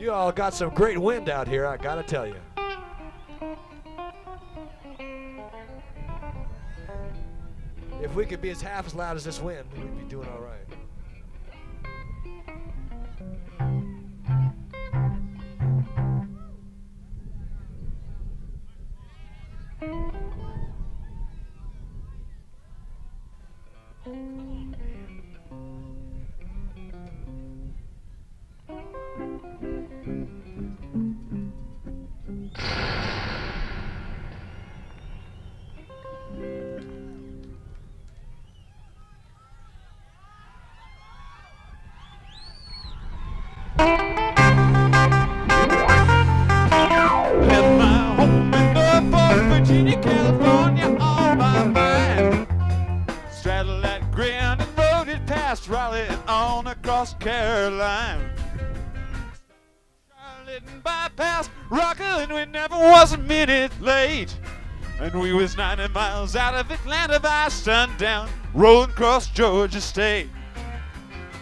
You all got some great wind out here, I gotta tell you. If we could be as half as loud as this wind, we'd be doing all right. Carolina, Charlotte and bypass Rocker, and we never was a minute late. And we was 90 miles out of Atlanta by sundown, rolling across Georgia State.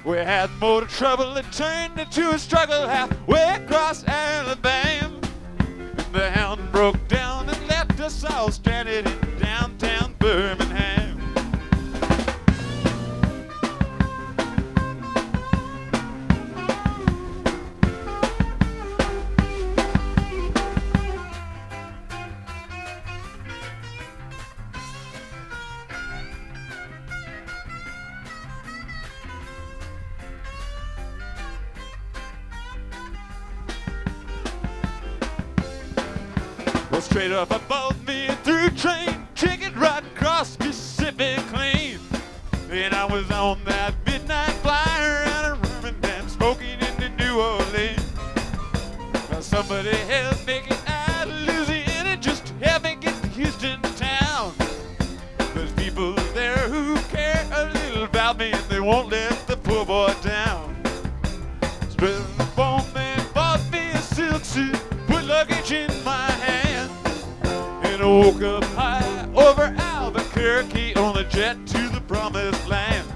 We had motor trouble that turned into a struggle halfway across Alabama. And the hound broke down and left us all stranded in downtown Birmingham. Straight up above me through train, ticket right across Mississippi clean. And I was on that midnight flyer out of Birmingham, smoking into New Orleans. Now somebody help make it out of Louisiana just to help me get to Houston town. There's people there who care a little about me and they won't let the poor boy down. Spread the phone man bought me a silk suit, put luggage in my hand. I woke up high over Albuquerque on a jet to the promised land.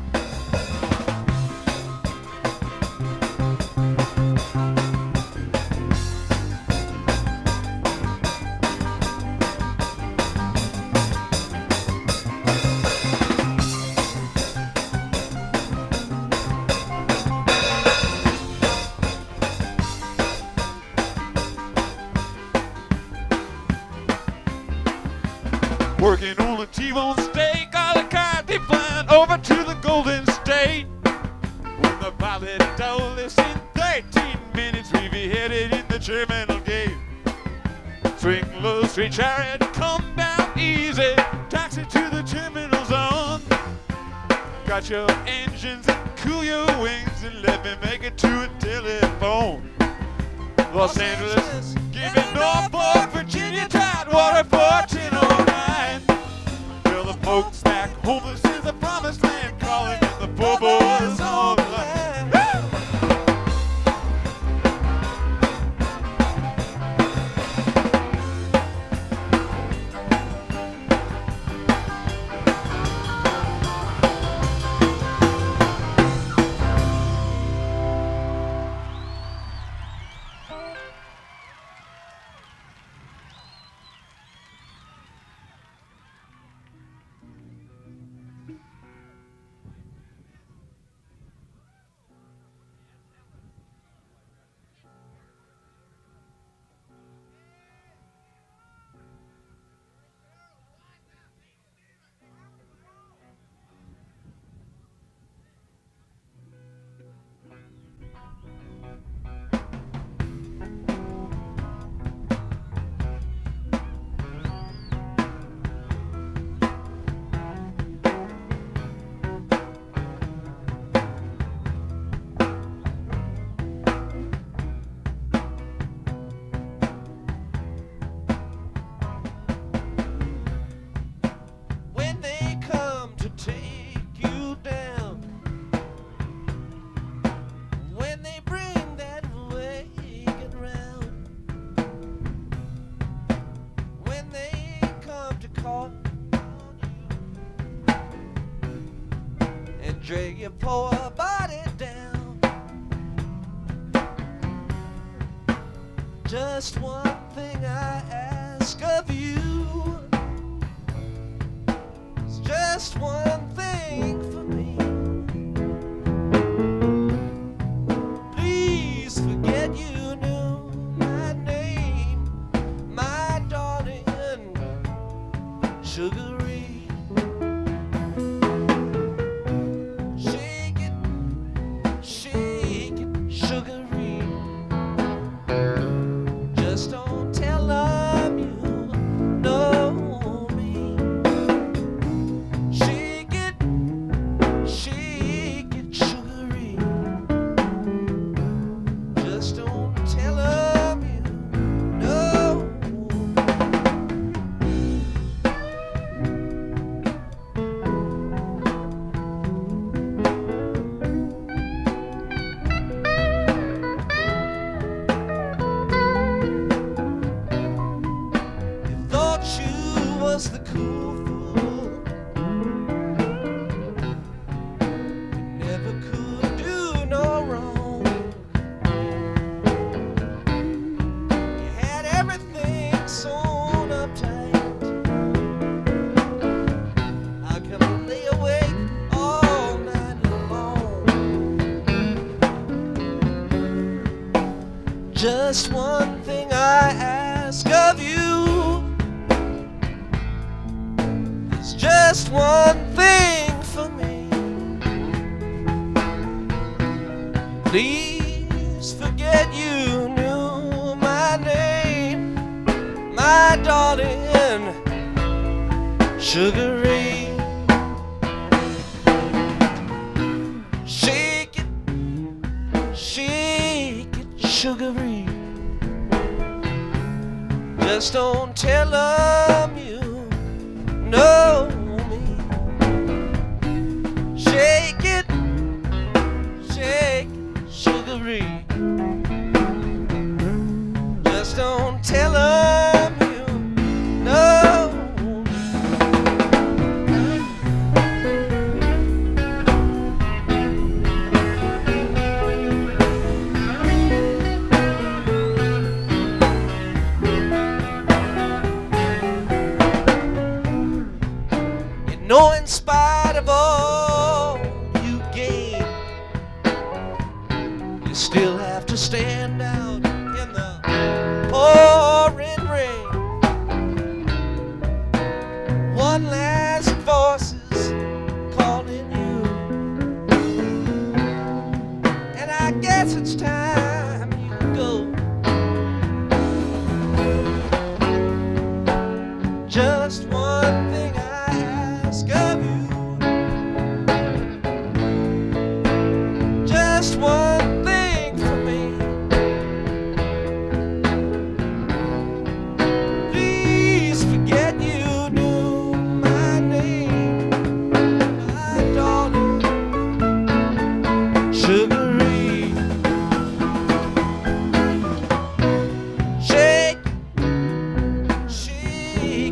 Working on a T-bone steak, a la carte, flying over to the Golden State. When the pilot told us in 13 minutes we'd be headed in the terminal gate. Swing low, straight chariot, come down easy, taxi to the terminal zone. Got your engines and cool your wings and let me make it to a telephone. Los Angeles, give me Norfolk, Virginia, Tidewater, 1409. Till the folks back homeless in the promised land, calling in the poor boys on the line. Drag your poor body down. Just one thing I ask of you. It's just one thing for me. Please forget you knew my name, my darling Sugaree. Shake it, Sugaree. Just don't tell them you know me. Shake it, Sugaree. Just don't tell them you know thought you was the cool fool. You never could do no wrong. You had everything sewn up tight. I can lay awake all night long. Just one thing I ask of you. It's just one thing for me. Please forget you knew my name, my darling Sugaree. Shake it, Sugaree. Just don't tell them you know me. Shake it, Sugaree. Just don't tell them you know me. You know, in spite of all you gain, you still have to stand out in the pouring rain. One last voice is calling you, and I guess it's time you go. Just one thing I ask of you. Just one thing for me. Please forget you knew my name, my darling Sugaree. Shake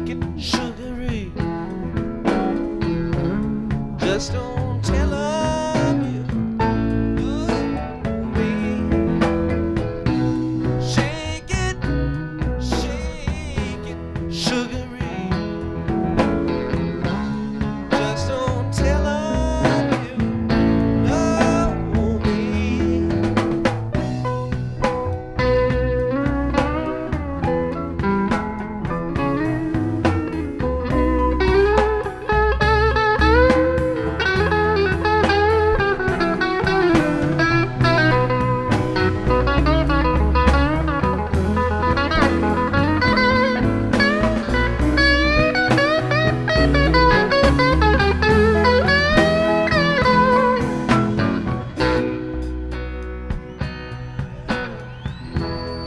it, Sugaree. Just don't tell them you know me. Shake it, Sugaree. Just don't tell them you know me.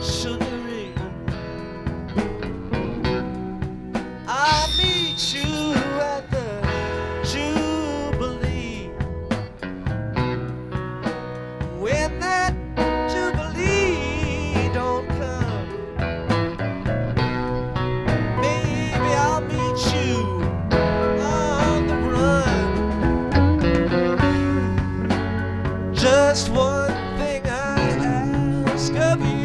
Sugaree, I'll meet you at the Jubilee. When that Jubilee don't come, maybe I'll meet you on the run. Just one thing I ask of you.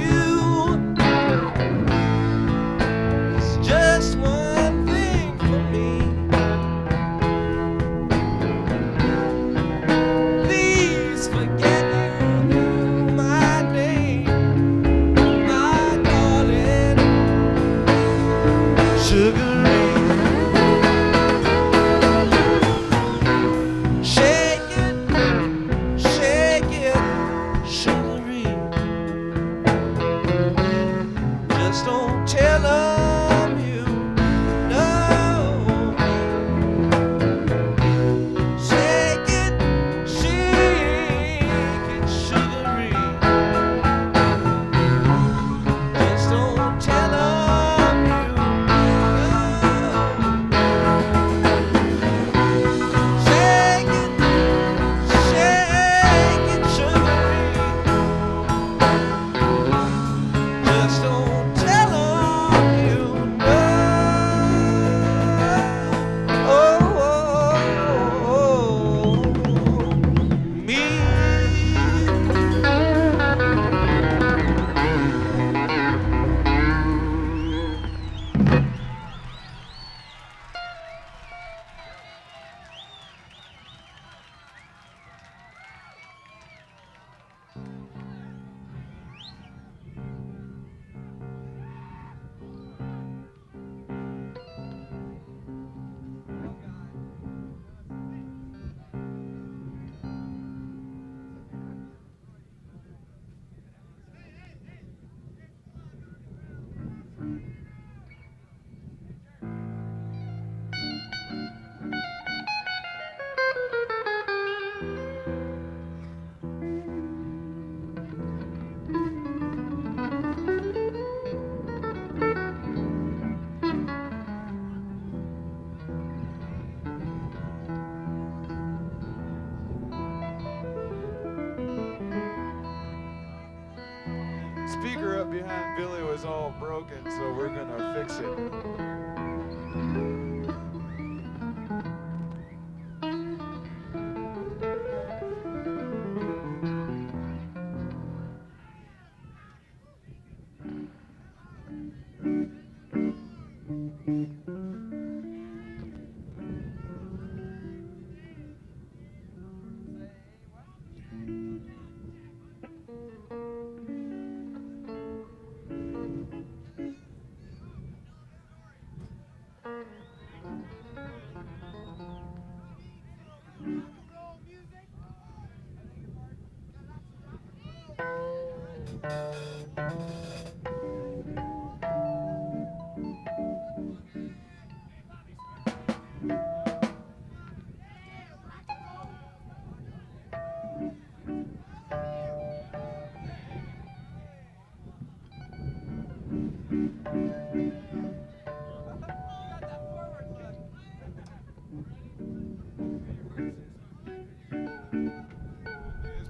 speaker up behind Billy was all broken, so we're gonna fix it.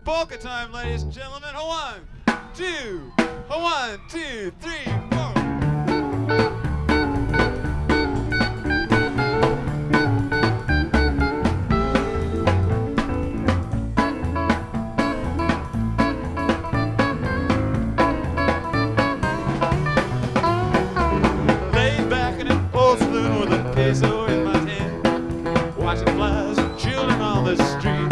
Polka time, ladies and gentlemen. One, two, 1, 2, 3, 4. Laid back in an old saloon with a peso in my hand, watching flies and children on the street.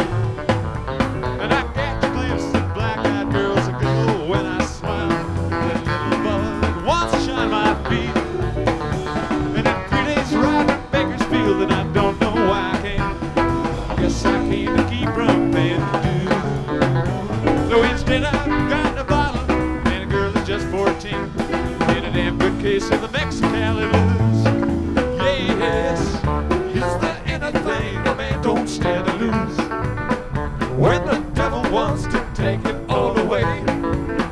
Case of the Mexicali Blues. Yes, is there anything a man don't stand to lose? When the devil wants to take it all away,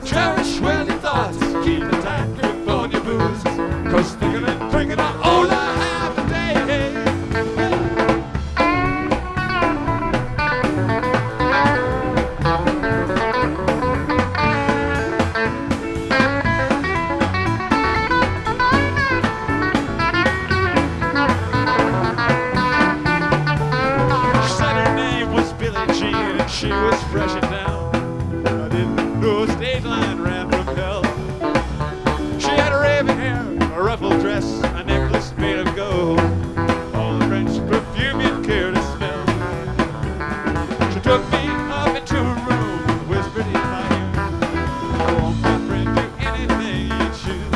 cherish well your thoughts, keep a tight grip on your booze, 'cause thinking and drinking are all I have today. She was fresh and down. I didn't know a stage line ran from hell. She had raven hair, a ruffled dress, a necklace made of gold, all the French perfume you'd care to smell. She took me up into a room and whispered in my ear, "Oh, my friend, do anything you choose."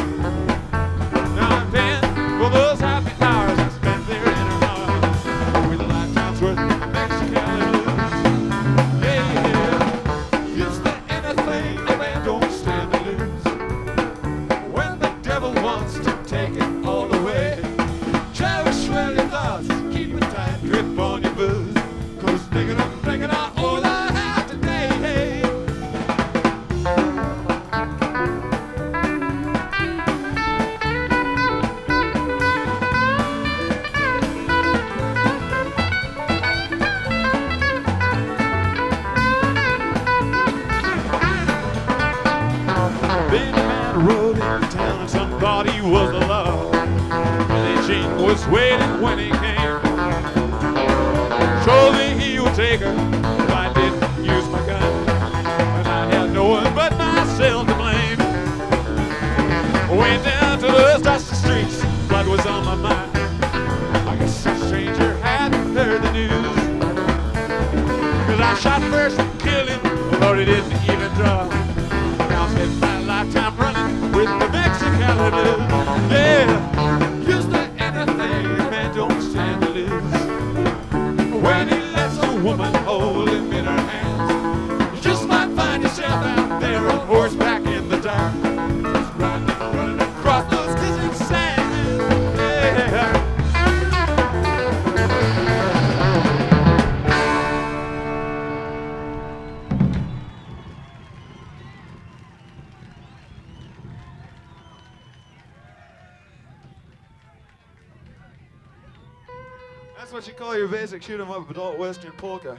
Now I'm paying for those happy hours I spent there in her arms, with a lifetime's worth of Mexicali Blues. Thought he was the love, Billie Jean was waiting when he came. Surely he would take her if I didn't use my gun, and I had no one but myself to blame. Went down to those dusty streets, blood was on my mind. I guess some stranger hadn't heard the news, 'cause I shot first and killed him before he didn't even draw. Now I've spent my lifetime running with the Mexicali Blues. Yeah, is there anything a man don't stand to lose? When he lets a woman hold him in her hands, you just might find yourself out there on horseback in the dark, just running across those desert sands. Yeah. That's what you call your basic shoot 'em up adult western polka.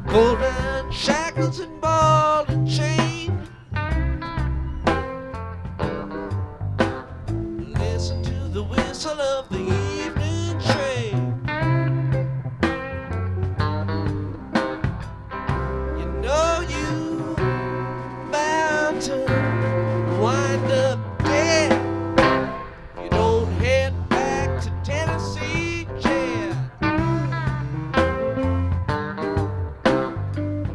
Pull down shackles and ball and chain. Listen to the whistle of the evening train. You know you bound to wind up dead. You don't head back to Tennessee jail.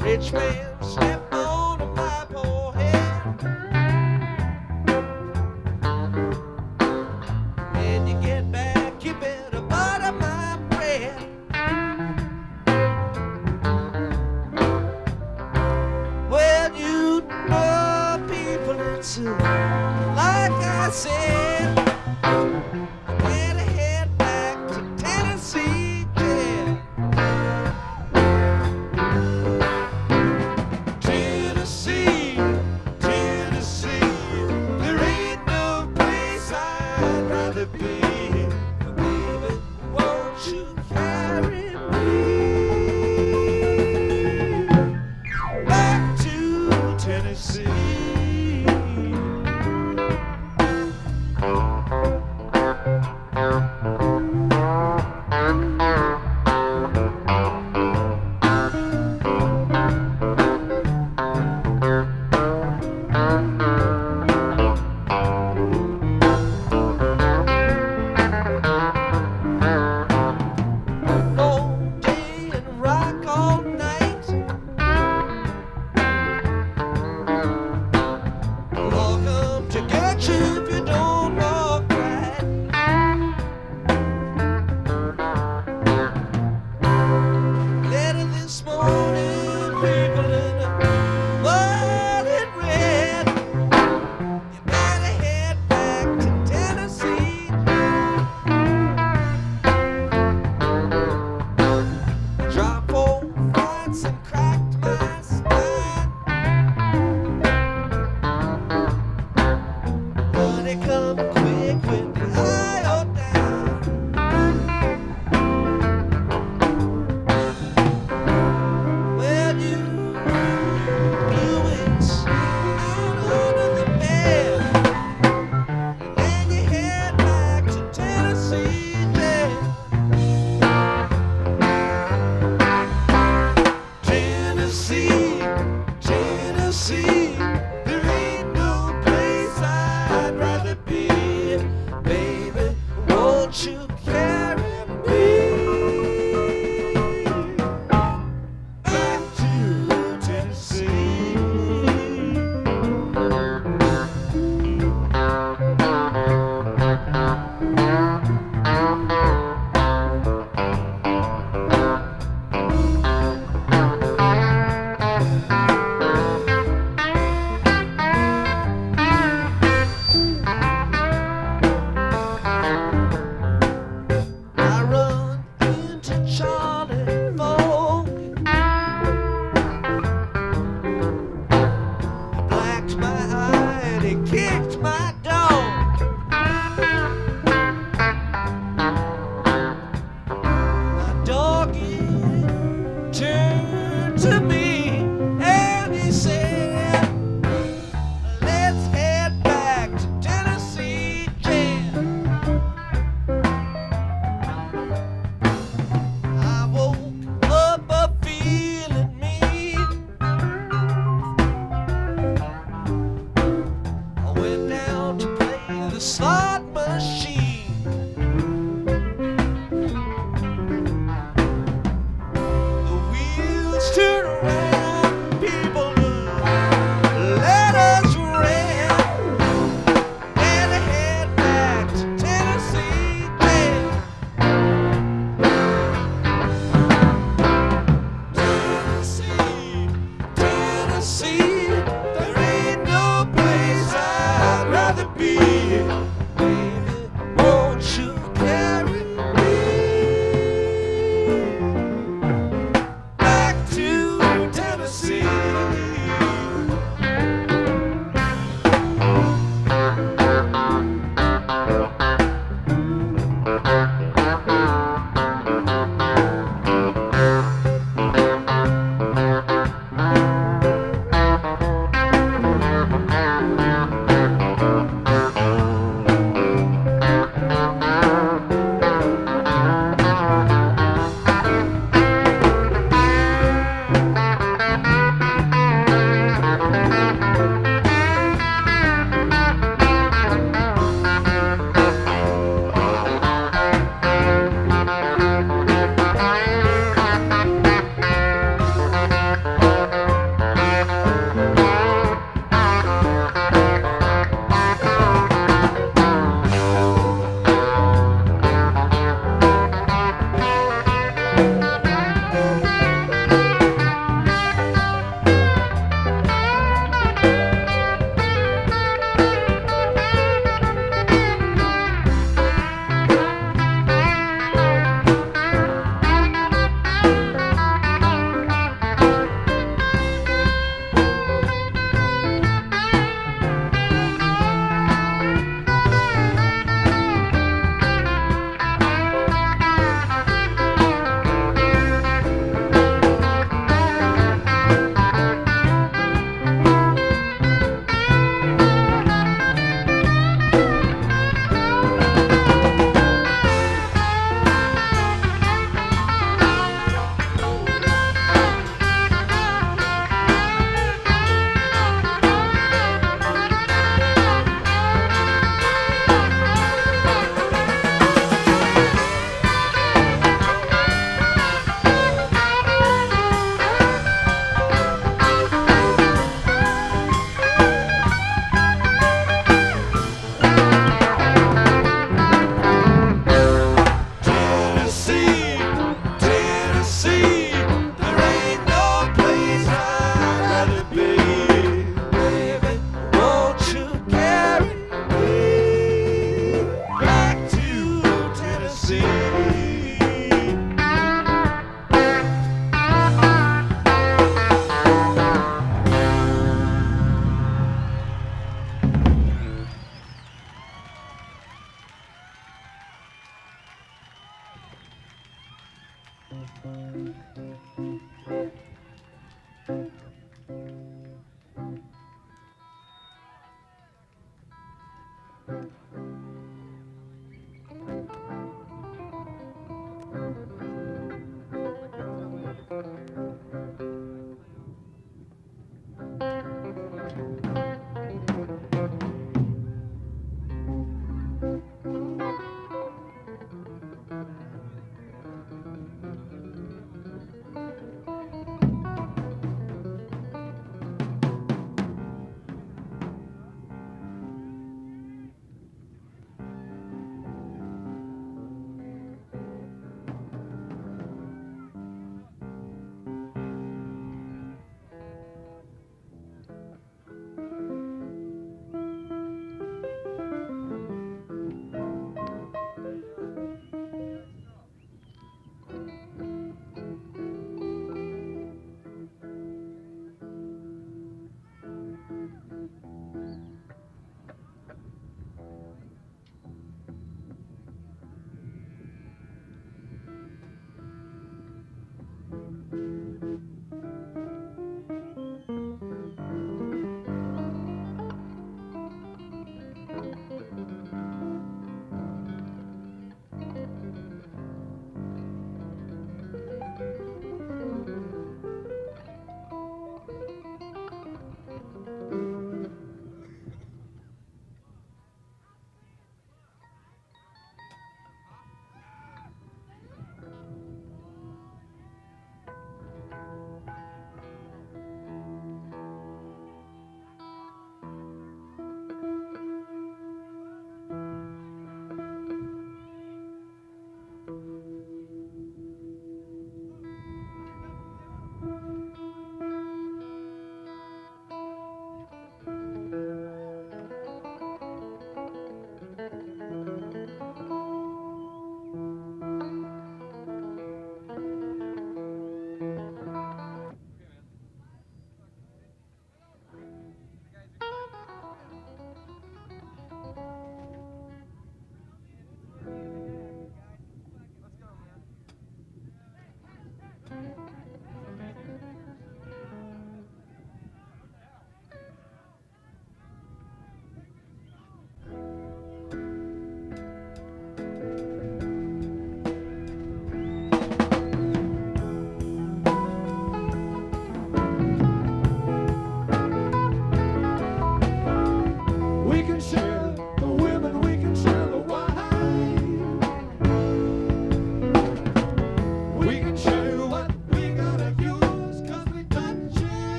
Rich man step on my poor head. When you get back, you better butter my bread. Well, you know, people, it's like I said, you better head back to Tennessee jail.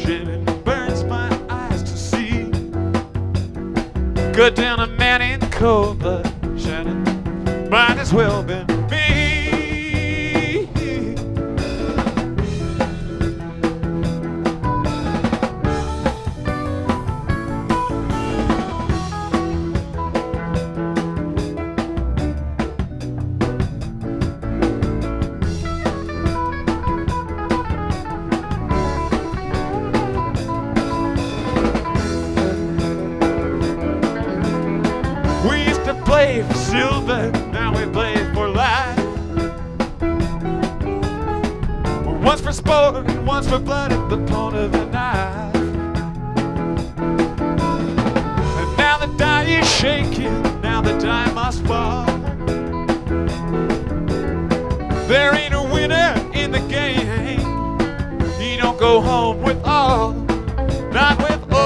Shannon, burns my eyes to see. Good down a man in the cold, but Shannon might as well been me. Play for silver, now we play for life. Once for sport, and once for blood at the point of a knife. And now the die is shaking, now the die must fall. There ain't a winner in the game. You don't go home with all, not with all.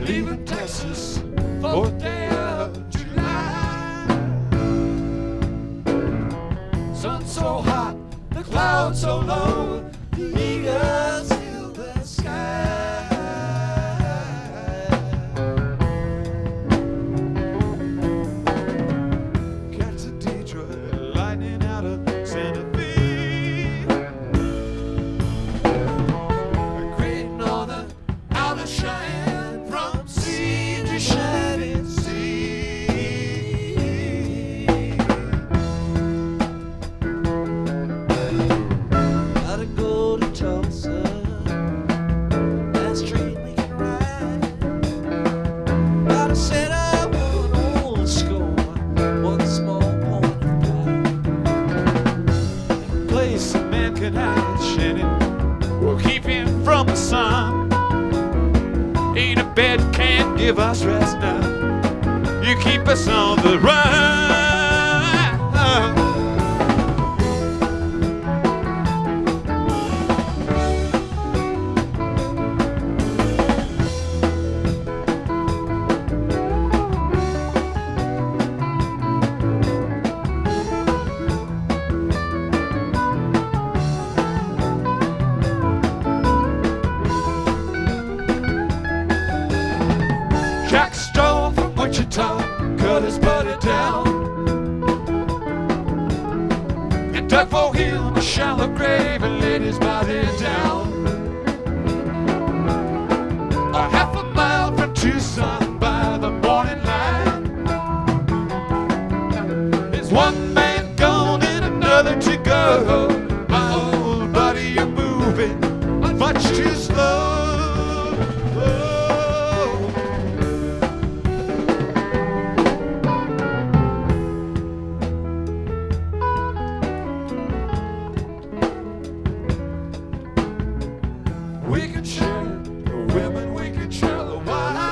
Leaving Texas, 4th day of July. Sun so hot, the clouds so low, the eagles fill the sky. Cats of Detroit, lightning out of Santa Fe, creating all the outer shine. Shining sea. Gotta go to Tulsa. Last train we can ride. Gotta set up one old score, one small point of pride. Place a man can hide, Shannon. We'll keep him from the sun. Ain't a bed can't give us rest now. You keep us on the run. Jack Stone from Wichita cut his buddy down and dug for him a shallow grave and laid his body down. A half a mile from Tucson by the morning light. There's one man gone and another to go. My old buddy, you're moving much too slow. We can share the women, we can share the wine.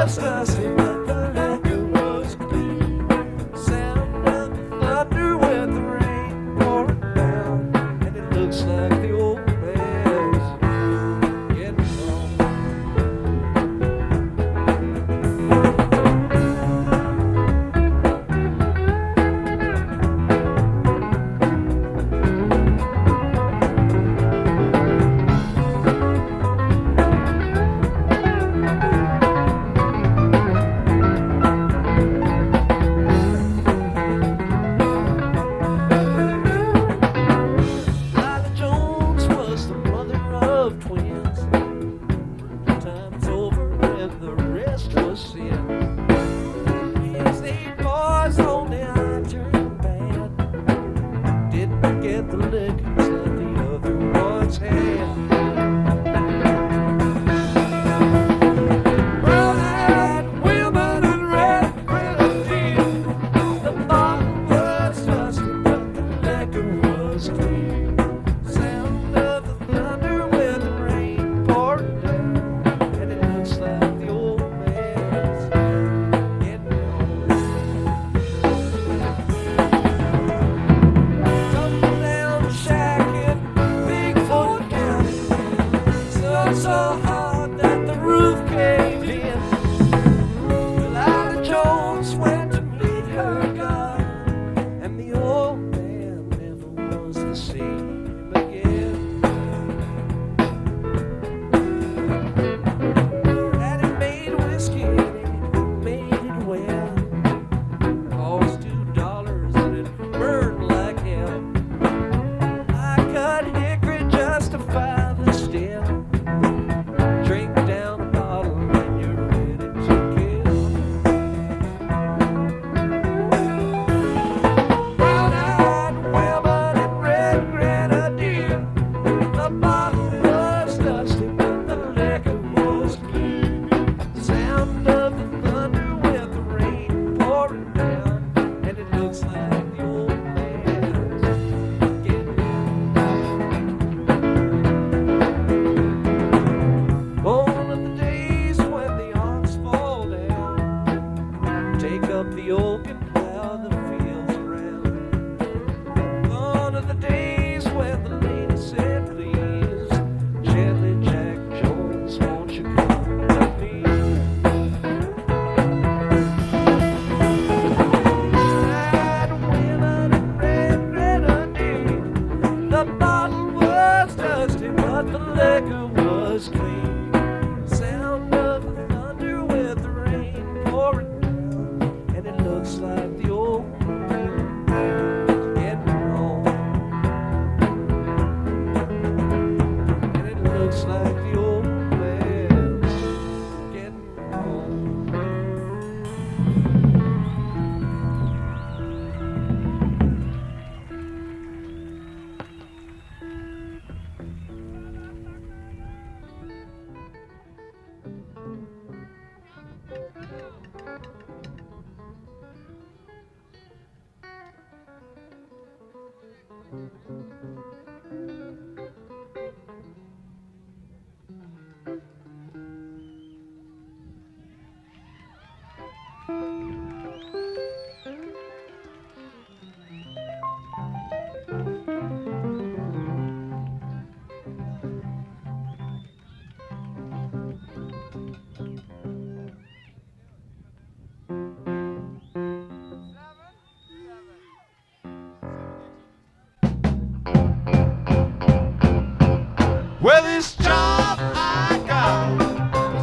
was dusty, but the liquor was clean. Sound of the thunder with the rain pouring down, and it looks like the old man's getting home. Lila Jones was the mother of twins. The time's over and the rest was sin. These 8 boys on the iron band didn't get the lickings that the other ones had. Brown-eyed women and red grenadine. The bottle was dusty, but the liquor was clean. Sound of the thunder with the rain pouring down, and it looks like the old man's getting home. Tumble down shack in Bigfoot County, snowed so hard that the roof caved in. Lila Jones went to meet her God, and the old man never was the same again. Daddy made whiskey and he made it well. Cost $2 and it burned like hell. I cut hickory just to buy the stem. Drink down a bottle when you're ready to kill. Brown-eyed women and red grenadine. The bottle was dusty, but the liquor was clean. Sound of the thunder with the rain pouring down, and it looks like the old man's getting One of the days when the ox fall down, take up the yoke and plow the fields around. One of the days when the lady said, please, gently Jack Jones, won't you come with me? Brown-eyed women and red grenadine. The bottle was dusty, but the liquor was clean. Sound of the thunder with the rain pouring down, and it looks like the old man's getting home. And it looks like the old man's getting home. Well, this job I got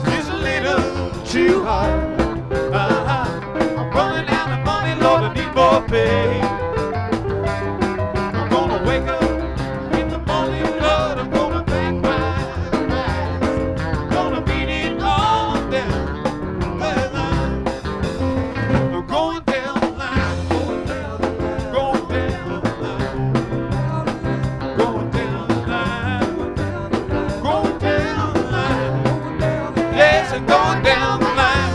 is a little too hard. I'm running out of money, Lord, I need more pay. I'm gonna wake up in the morning, Lord, I'm gonna thank my eyes. I'm gonna beat it all down. Well, I'm going down the line, going down the line, going down the line, going down the line. Going down the line, yes, I'm going down the line.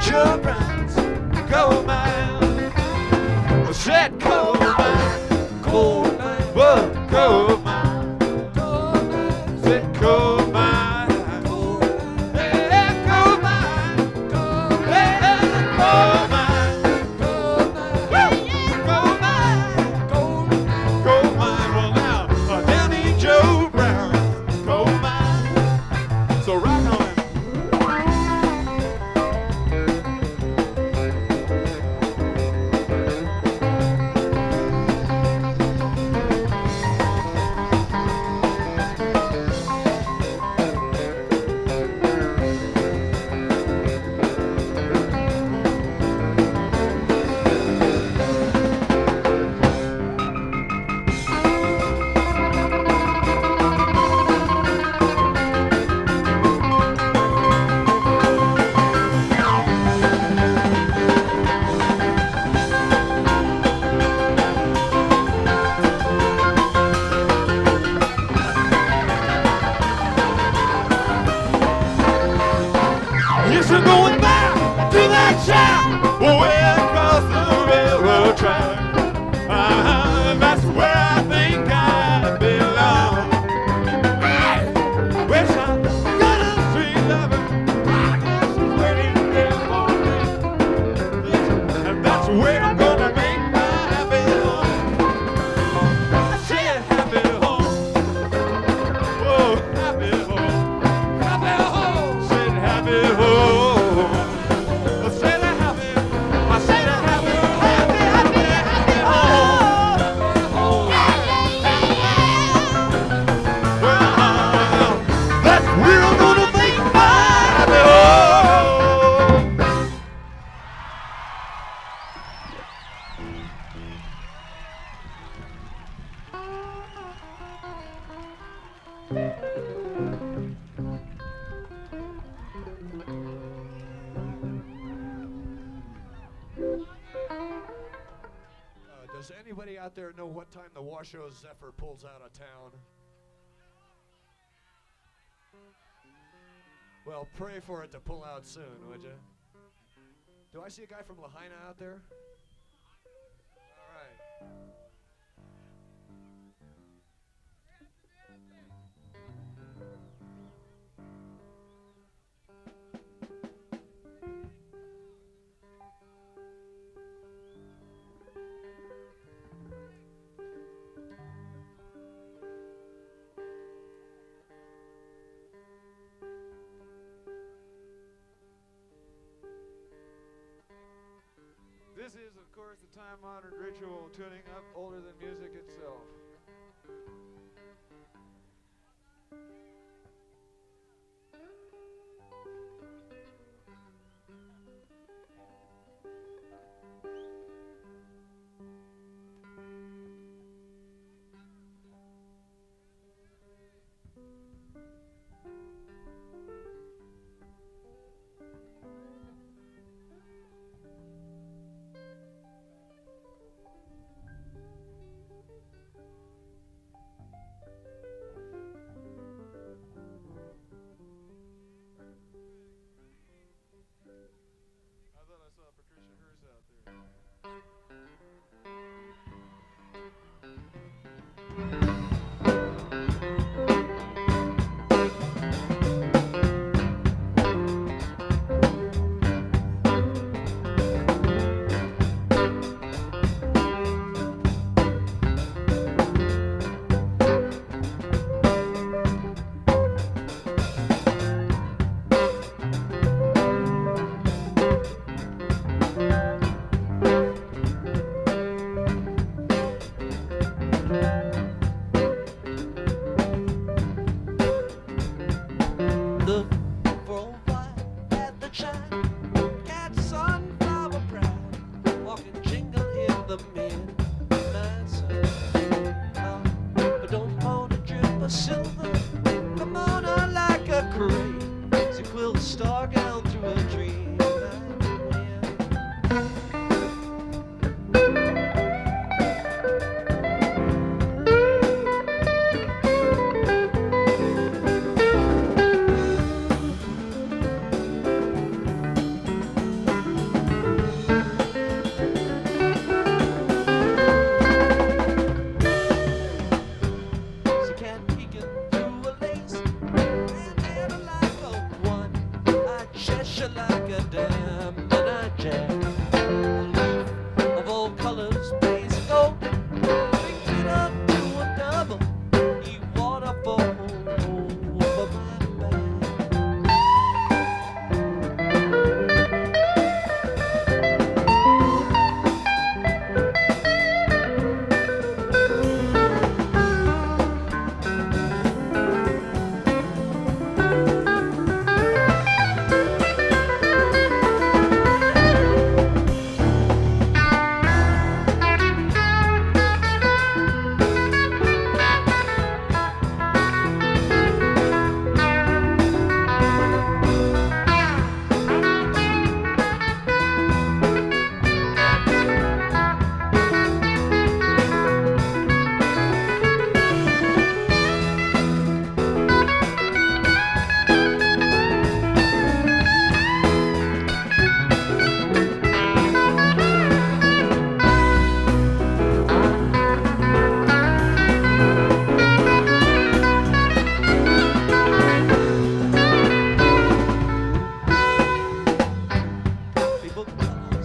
Joe Brown's coal mine. I said coal mine, coal mine, whoa, coal mine, said coal mine, yeah, coal mine, yeah, coal mine, coal mine, coal mine. Well now, down in Joe Brown's coal mine. So rock on. Yes, I'm going back to that town way across the railroad track. That's where I think I belong. Wish I got a sweet lover, she's waiting there for me. And that's where I'm gonna make my happy home. I said happy home. Oh, happy home. Happy home. Said happy home. Does anybody out there know what time the Washoe Zephyr pulls out of town? Well, pray for it to pull out soon, would you? Do I see a guy from Lahaina out there? All right. This is, of course, the time-honored ritual of tuning up, older than music itself.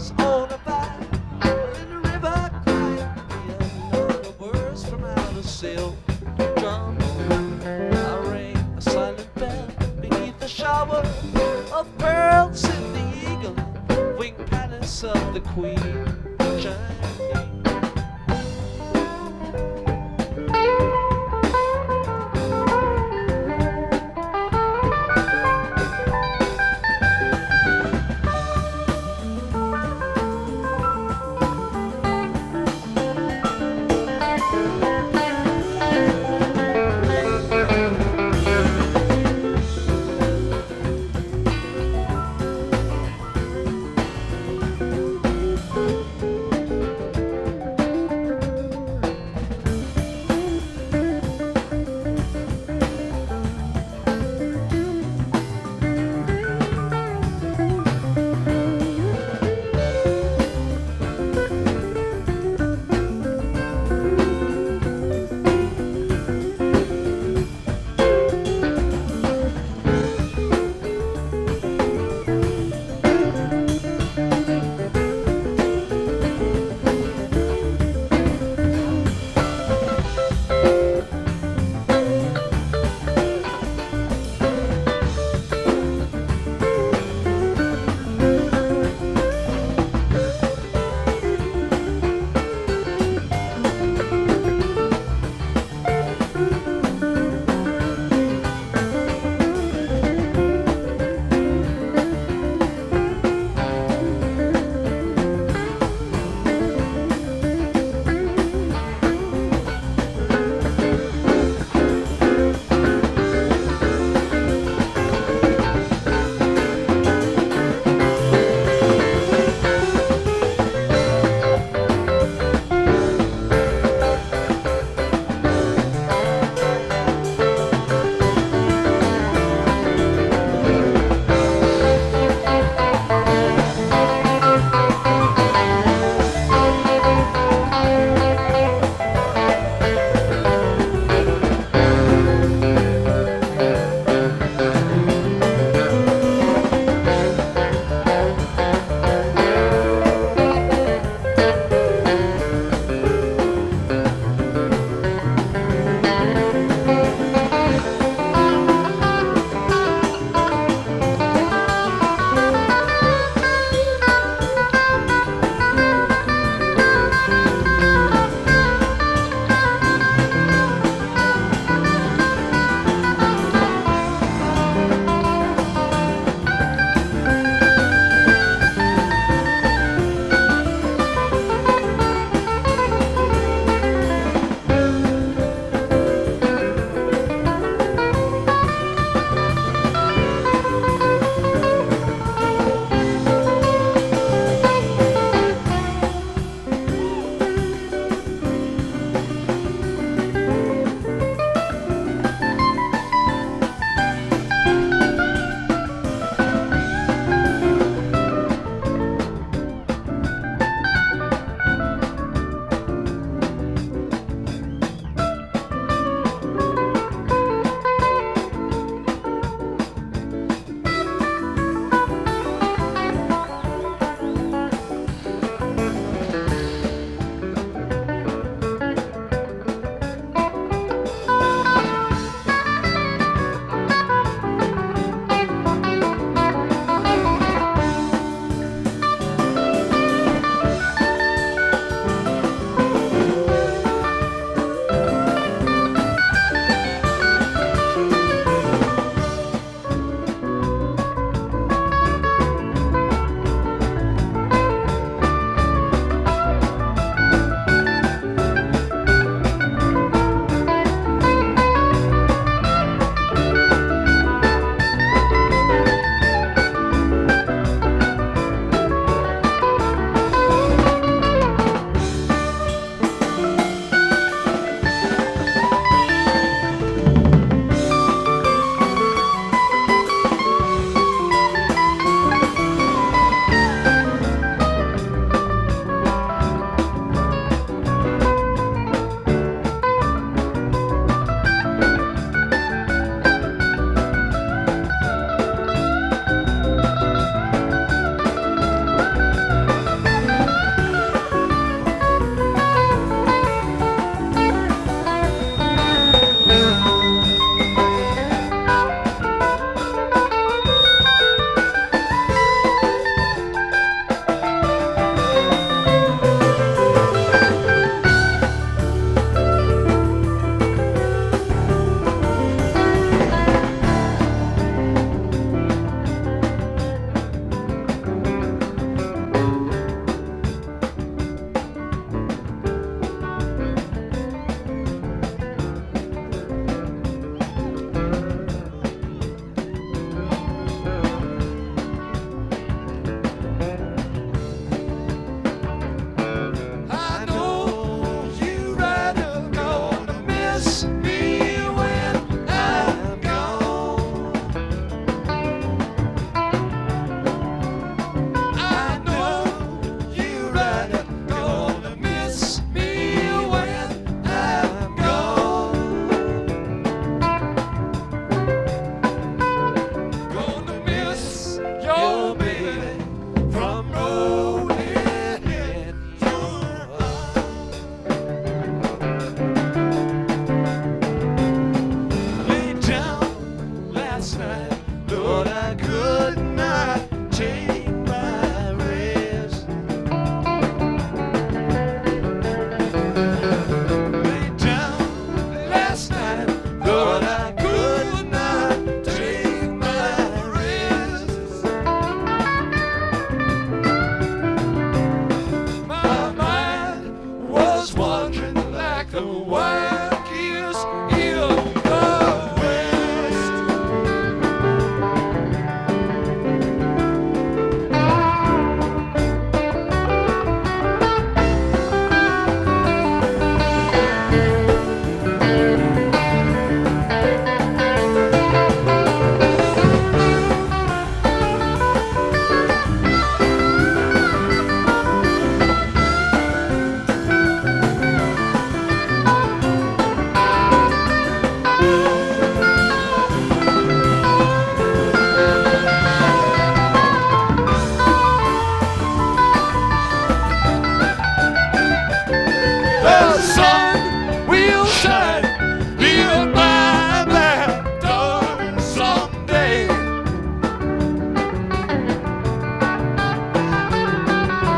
was on a vine in the river crying. The words from out of sail. Drum, I rang a silent bell beneath the shower of pearls in the eagle wing palace of the queen. Shining.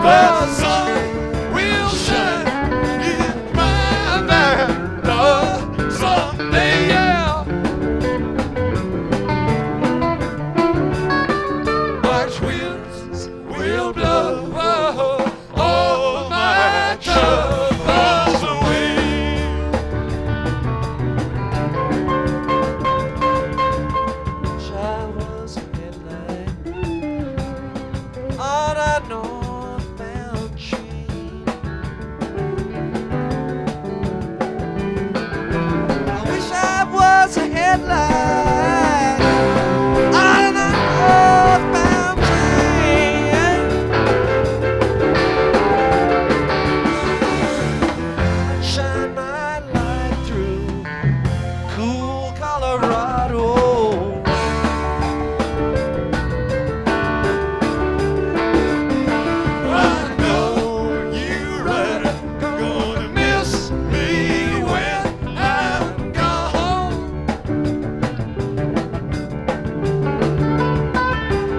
the sun will shine in my life someday, yeah. March winds will blow all my troubles away. Wish I was a headlight on a northbound train. I wish I was a headlight on a northbound train. I'd shine my light through cool Colorado. I know you right, gonna miss me when I'm gone.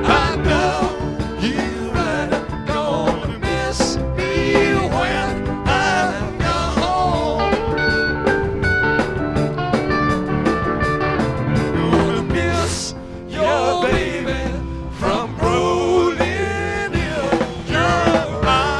I know you right, gonna miss me when I'm gone. Gonna miss your baby from rolling in your eyes.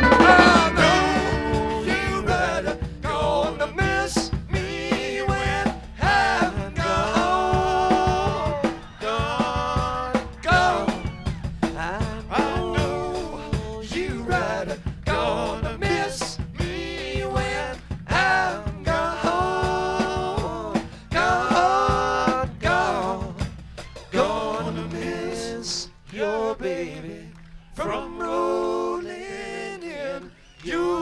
I know you right, gonna miss me when I'm gone. Gone. I know you right, gonna miss me when I'm gone. Gone. Gonna miss your baby from rolling in your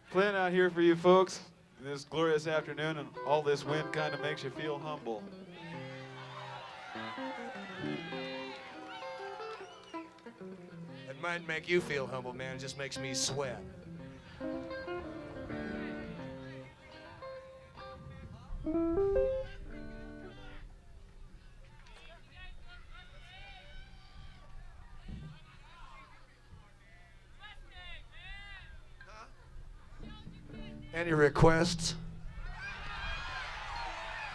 Playing out here for you folks this glorious afternoon, and all this wind kind of makes you feel humble. It might make you feel humble, man. It just makes me sweat. Any requests?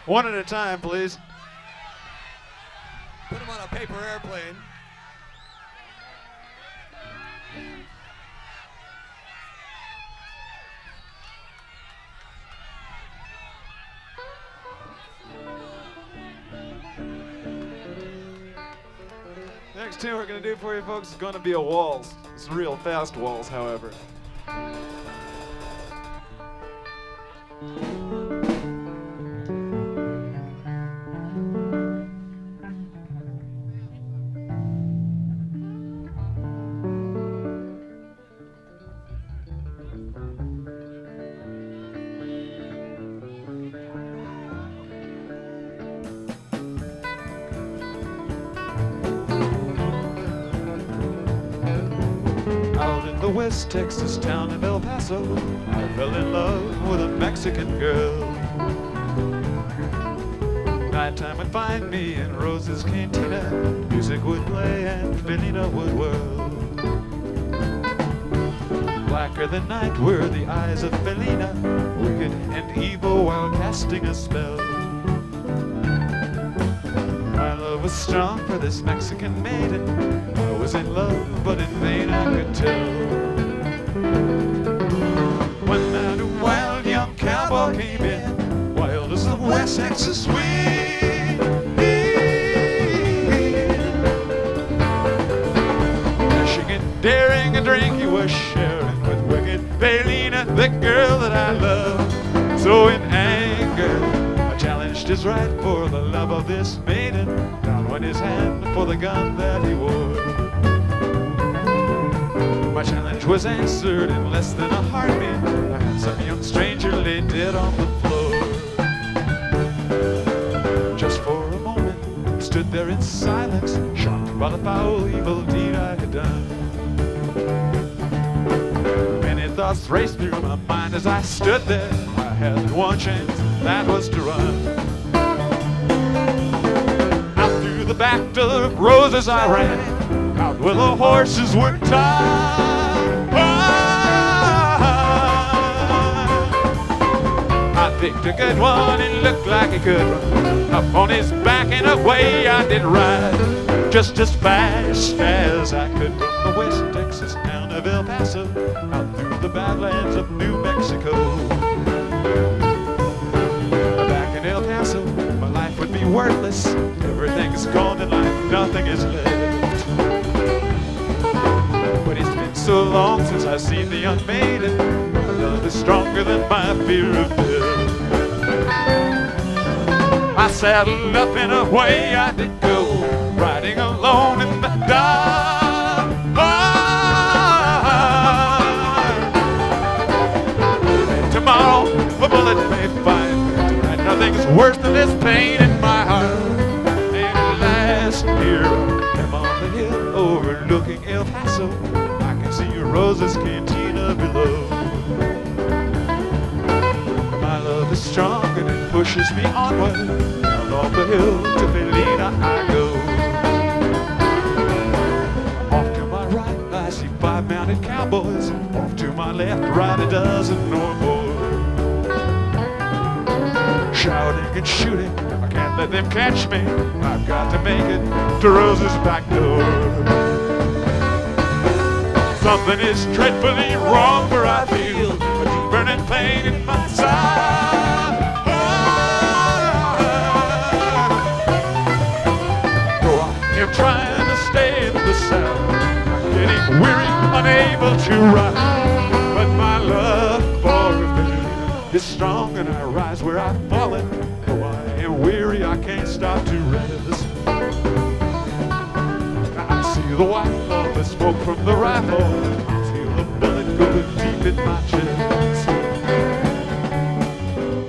One at a time, please. Put him on a paper airplane. Next tune we're going to do for you folks is going to be a waltz. It's a real fast waltz, however. The West Texas town of El Paso, I fell in love with a Mexican girl. Nighttime would find me in Rose's cantina, music would play and Felina would whirl. Blacker than night were the eyes of Felina, wicked and evil while casting a spell. My love was strong for this Mexican maiden, I was in love, but in vain I could tell. One night a wild young cowboy came in, wild as the West Texas wind. Dashing and daring a drink he was sharing with wicked Felina, the girl that I love. So in anger I challenged his right for the love of this maiden. Down went his hand for the gun that he wore. My challenge was answered in less than a heartbeat. A handsome young stranger lay dead on the floor. Just for a moment, stood there in silence, shocked by the foul, evil deed I had done. Many thoughts raced through my mind as I stood there. I had one chance, that was to run. Out through the back door of Roses I ran, out where the horses were tied. I picked a good one, it looked like he could run. Up on his back and away I did ride, just as fast as I could, from the West Texas town of El Paso, out through the badlands of New Mexico. Back in El Paso, my life would be worthless. Everything's gone in life, nothing is left. But it's been so long since I've seen the young maiden. My love is stronger than my fear of death. I saddled up and away I did go, riding alone in the dark. And tomorrow a bullet may find me tonight. Nothing's worse than this pain in my heart. And last year I'm on the hill overlooking El Paso. I can see Rose's cantina below. My love is strong and it pushes me onward. Down off the hill to Felina I go. Off to my right I see 5 mounted cowboys. Off to my left, right a dozen or more. Shouting and shooting, I can't let them catch me. I've got to make it to Rose's back door. Something is dreadfully wrong, for I feel a deep burning pain in my side. Though I am trying to stay in the saddle, I'm getting weary, unable to ride. But my love for Felina is strong, and I rise where I've fallen. Though I am weary, I can't stop to rest. I see the white love, the smoke from the rifle. I feel the bullet go deep in my chest.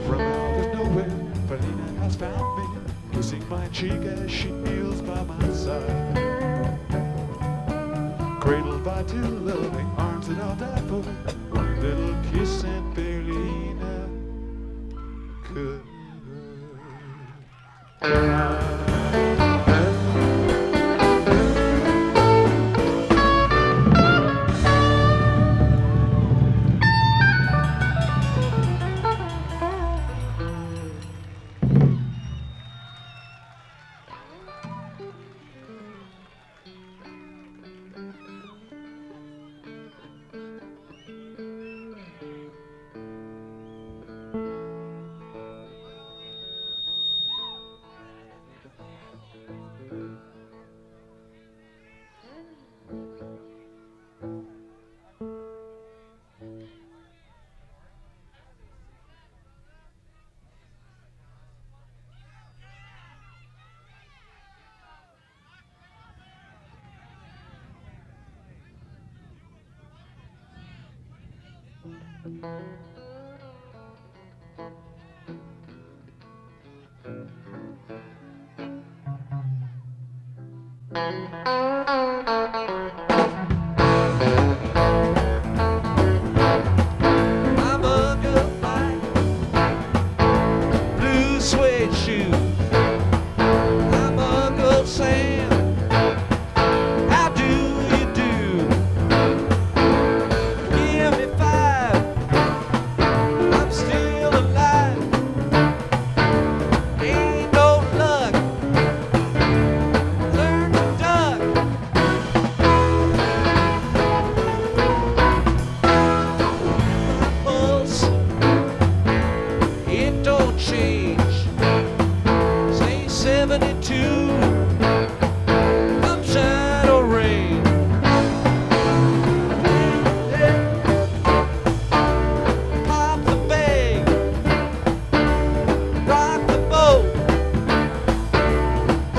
From out of nowhere, Felina has found me, kissing my cheek as she kneels by my side. Cradled by 2 loving arms that I'll die for. One little kiss and Felina could. I'm under fire, blue suede shoes. I'm Uncle Sam. How do you do? Give me 5. I'm still alive. Ain't no luck. Learn to duck. Pulse, it don't change. Say 72. Sunshine or rain. Pop the bag. Rock the boat.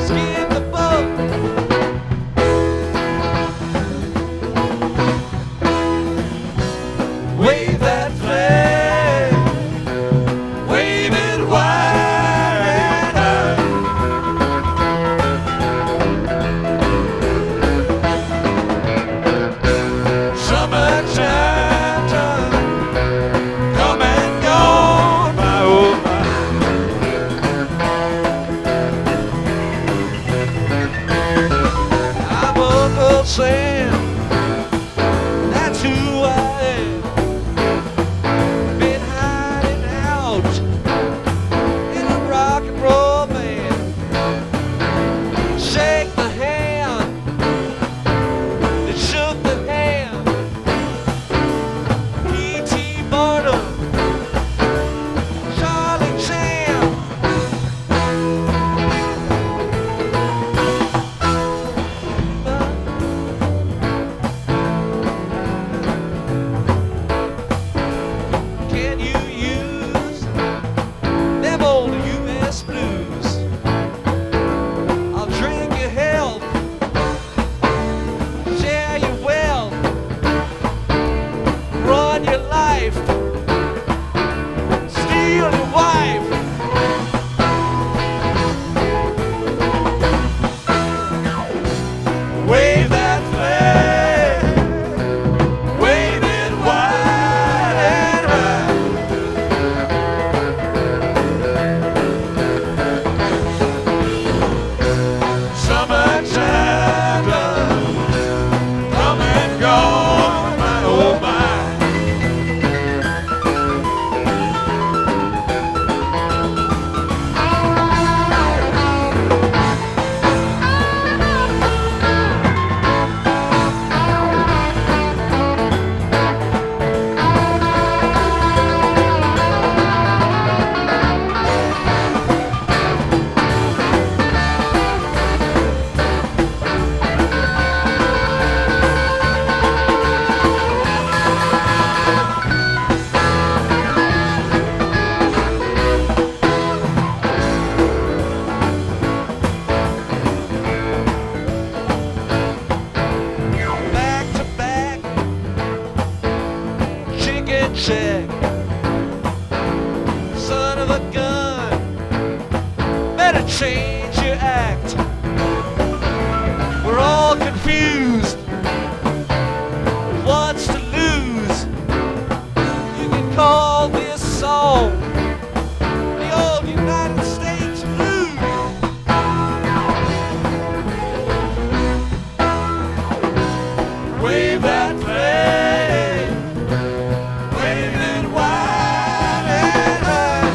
Skin the boat. Wave that flag. Wave it wide and high. Summertime time, come and go, my oh my. I'm Uncle Sam, that's who I am. Been hiding out in a rock and roll band. Shake the hand that shook the hand. P.T. Barnum, Charlie Chan. Can you use them old U.S. blues? I'll drink your health, share your wealth, run your life, steal your wife. Wave that flag, wave it wide and high. Summertime done, come and go, my oh my. Back to back, chicken check. Son of a gun, better change your act. We're all confused. What's to lose? You can call this song the old United States blues. Wave that flag, wave it wide and high.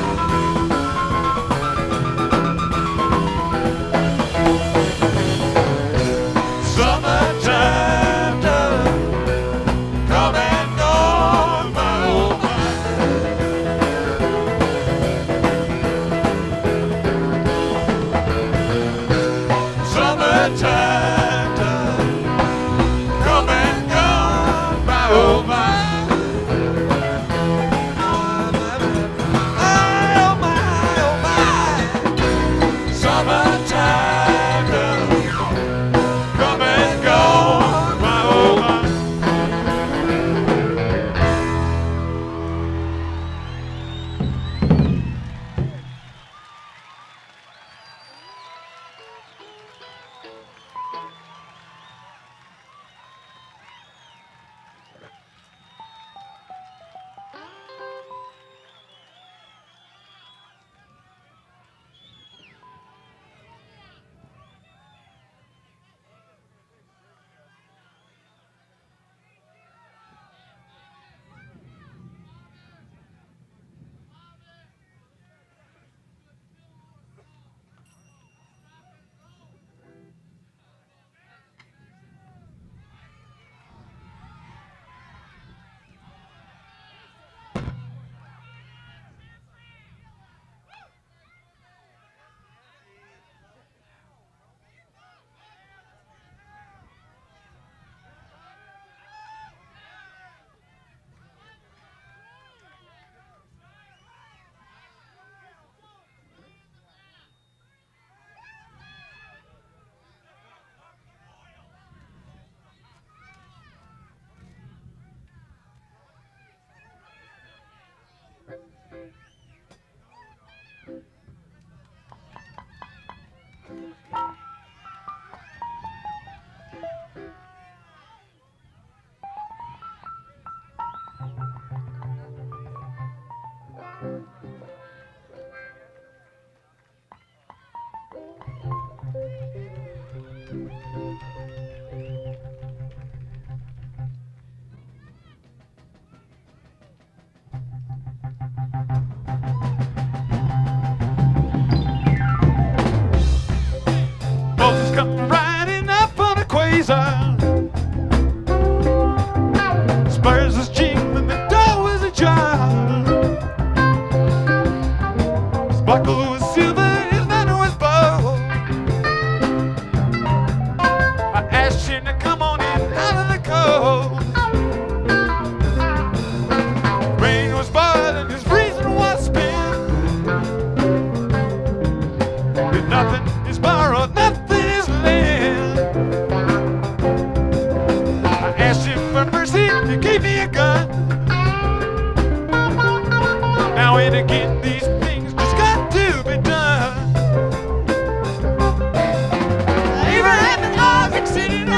Summertime done, come and go, my oh my. Summertime done, come and go, my oh my. Oh my, oh my. Summertime done, come and go, my oh my.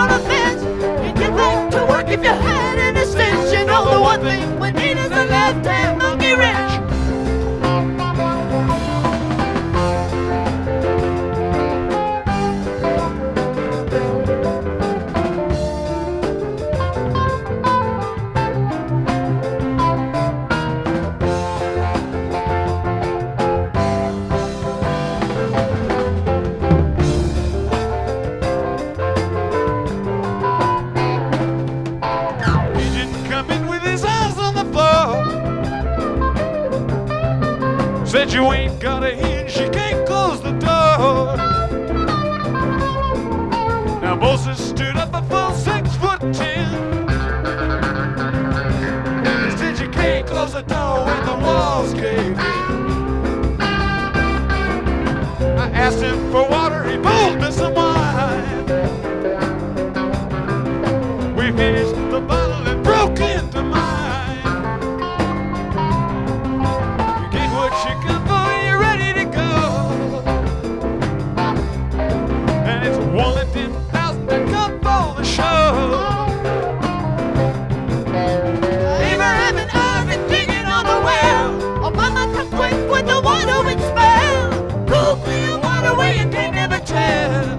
on a fence. You get back to work if you had any sense. You know the one thing we need is a left-hand monkey wrench. Said you ain't got a hinge, you can't close the door. Now Moses stood up a full 6'10". He said you can't close the door when the walls cave in. I asked him for water, he pulled me some wine. We finished the bottle and broke into mine. You come for, you're ready to go. And it's 1 in 10,000 to come for the show. Abraham and Isaac digging on the well. Obama come quick with the water with spell. Cool clear water where you can't never tell.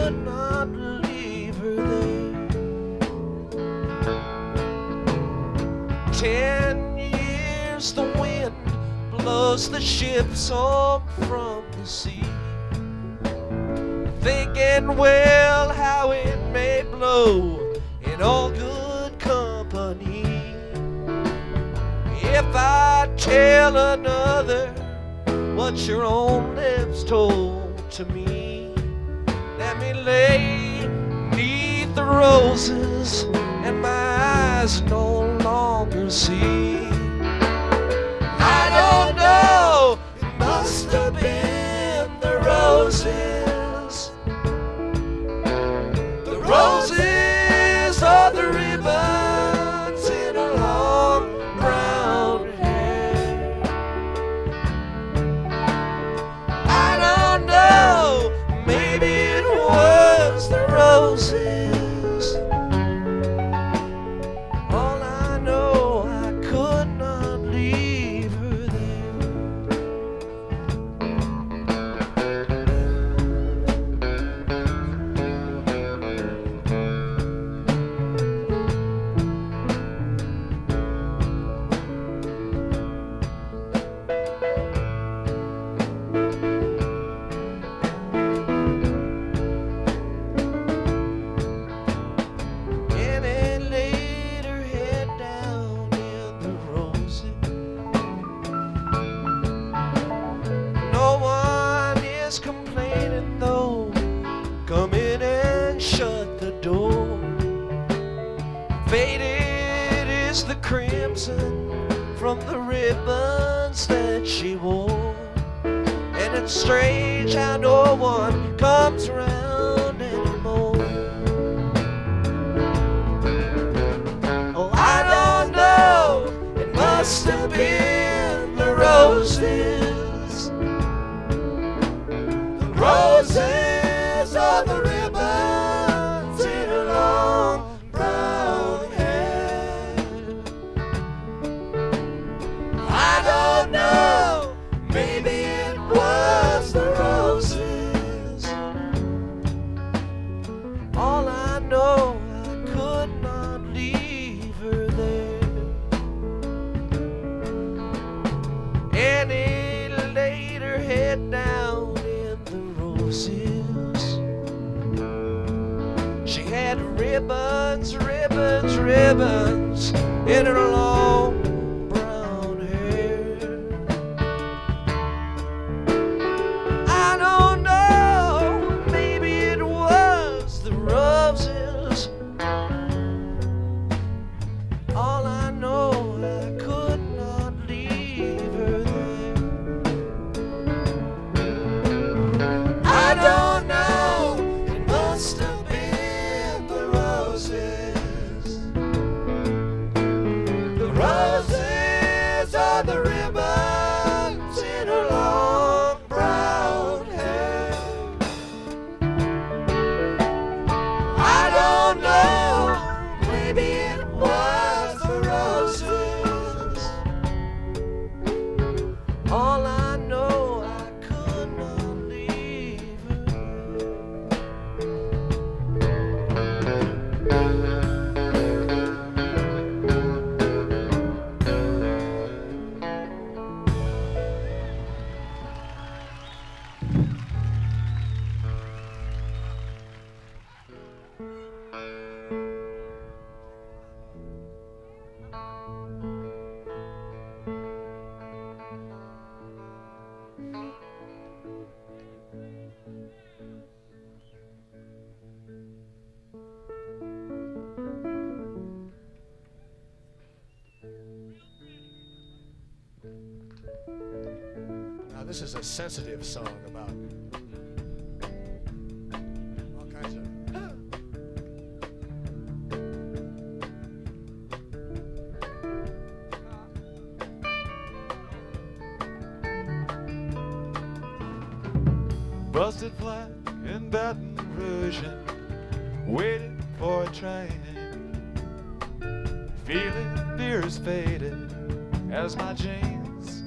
could not leave her there. 10 years the wind blows the ships home from the sea, thinking, well, how it may blow in all good company. If I tell another what your own lips told to me, let me lay 'neath the roses and my eyes no longer see. I don't know, it must have been the roses. The roses are the ribbons in her long brown hair. I don't know, maybe it was the roses. All I know, I could not leave her there. And it laid her head down in the roses. No one is complaining though. Come in and shut the door. Faded is the crimson from the ribbons that she wore. And it's strange how no one comes around anymore. Oh, I don't know, it must have been the roses. The roses are the ribbons in her long brown hair. I don't know, maybe it was the roses. All I know, I could not leave her there. And he laid her head down in the roses. She had ribbons, ribbons, ribbons in her long brown hair. I don't know, maybe it was the roses. All I know, I could not leave her there. I don't know, it must have been the roses. The roses are the ribbons in her long brown hair. I don't know, maybe it was the roses. All I know, I could not leave her. Now this is a sensitive song about all kinds of. Busted flat in Baton Rouge and waiting for a train. Feeling beers faded as my jeans.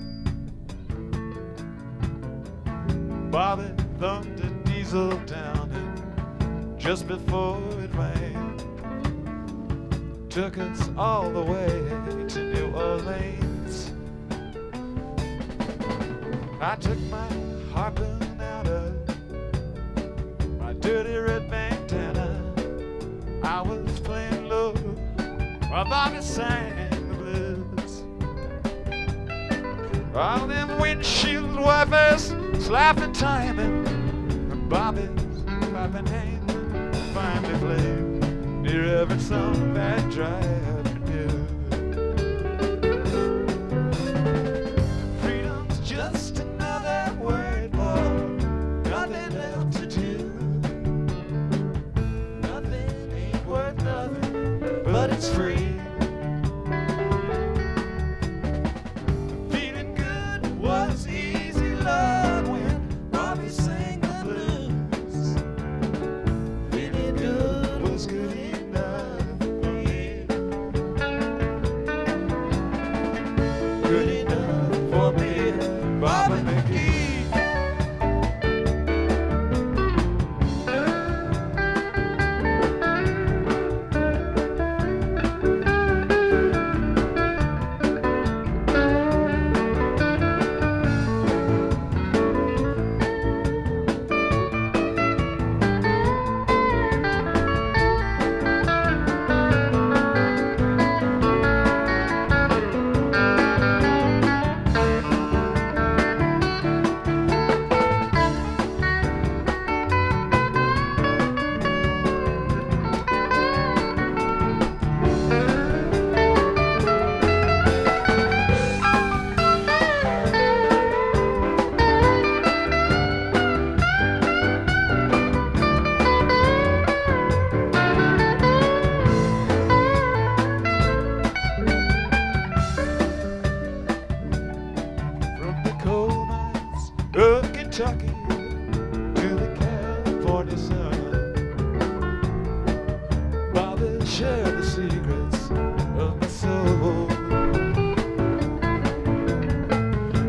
Bobby thumped a diesel down and just before it rained. Took us all the way to New Orleans. I took my harpoon out of my dirty red bandana. I was playing low while Bobby sang the blues. All them windshield wipers slapping timing, and Bobby's clapping hands finally played near every song that driving knew. Freedom's just another word for nothing left to do. Nothing ain't worth nothing, but it's free. Feeling good was easy, Lord, when Bobby sang the blues. Feeling good was good enough for me. Good enough for me, Bobby McGee. From the coal mines of Kentucky to the California sun, Bobby shared the secrets of my soul.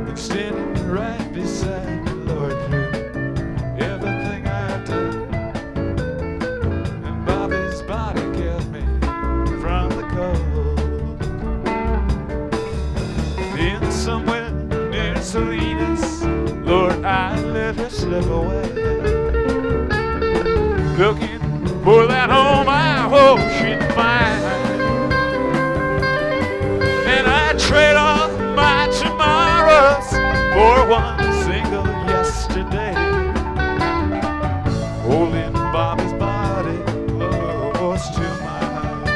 And standing right beside the Lord through everything I've done, and Bobby's body kept me from the cold. In somewhere near Salinas, Lord, I let her slip away, looking for that home I hope she'd find. And I trade all my tomorrows for one single yesterday, holding Bobby's body close to mine.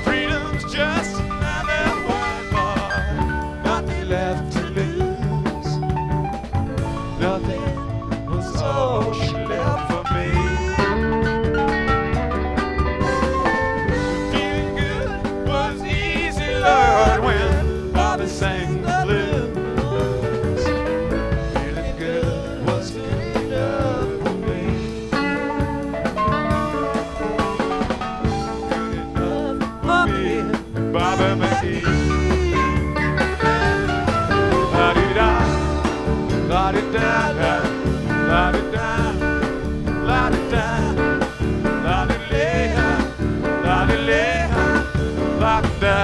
Freedom's just another word for nothing left to lose. Nothing was all she left for me. Feeling good was easy, Lord, when Bobby sang the blues. Feeling good was good enough for me. Good enough for me, Bobby McGee. La-di-da, la-di-da, la-di-da, la-di-da, la-di-le-ha, la-di-le-ha, la-di-da.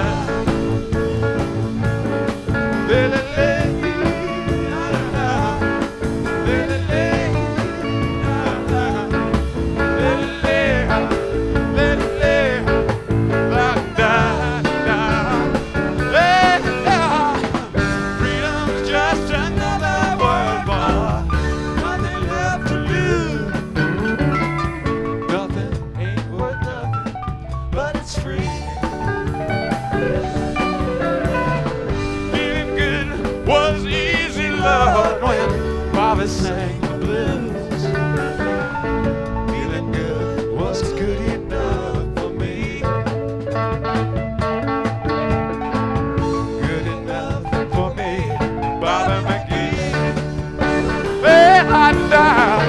Freedom's just another word for nothing left to lose. Nothing ain't worth nothing, but it's free. Feeling good was easy, Lord, when Bobby sang the blues. Feeling good was good enough for me. Good enough for me, Bobby McGee. Hey, I died.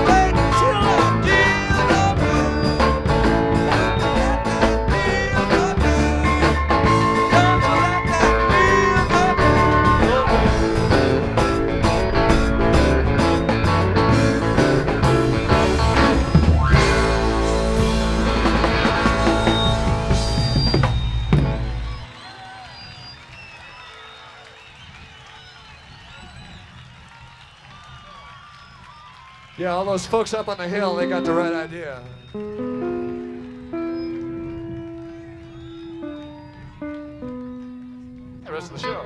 wait till I get up there. Let that feel up there. Don't you let that feel up Yeah, all those folks up on the hill, they got the right idea. The rest of the show.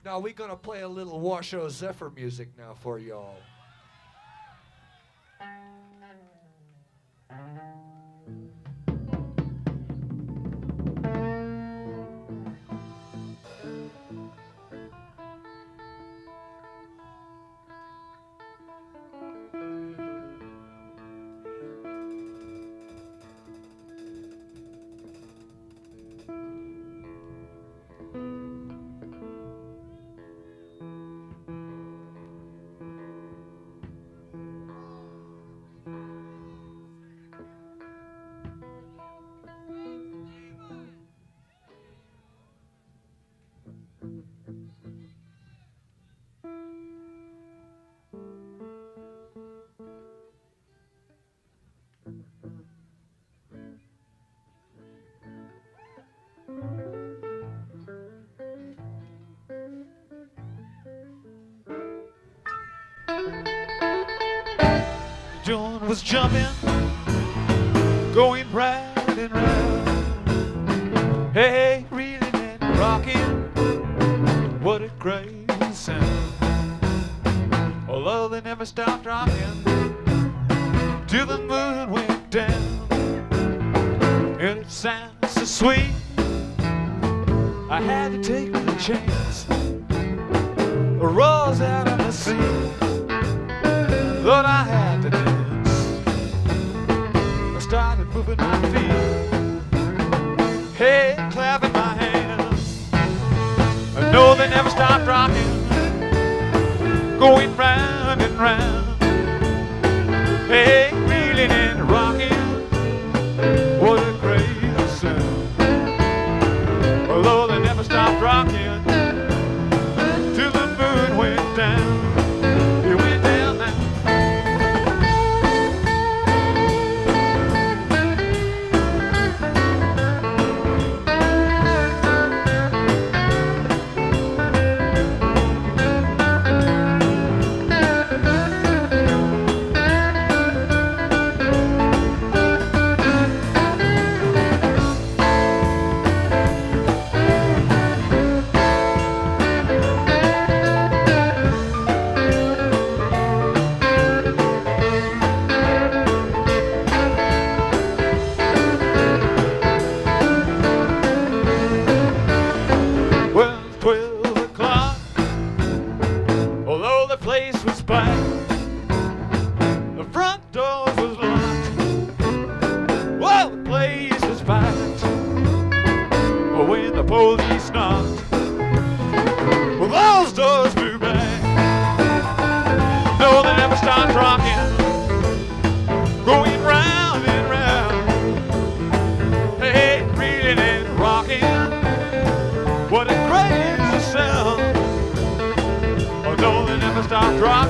Now we're gonna play a little Washoe Zephyr music now for y'all. Joan was jumping, going round and round. Hey, reeling and rocking, what a crazy sound. Although they never stopped rocking, till the moon went down. And it sounds so sweet, I had to take the chance. I rose out of the sea, thought I had to dance. I started moving my feet, hey, clapping my hands. I know they never stopped rocking, going round and round. Hey, reeling and rocking, what a crazy sound. Although they never stopped rocking, till the moon went down. It went down now.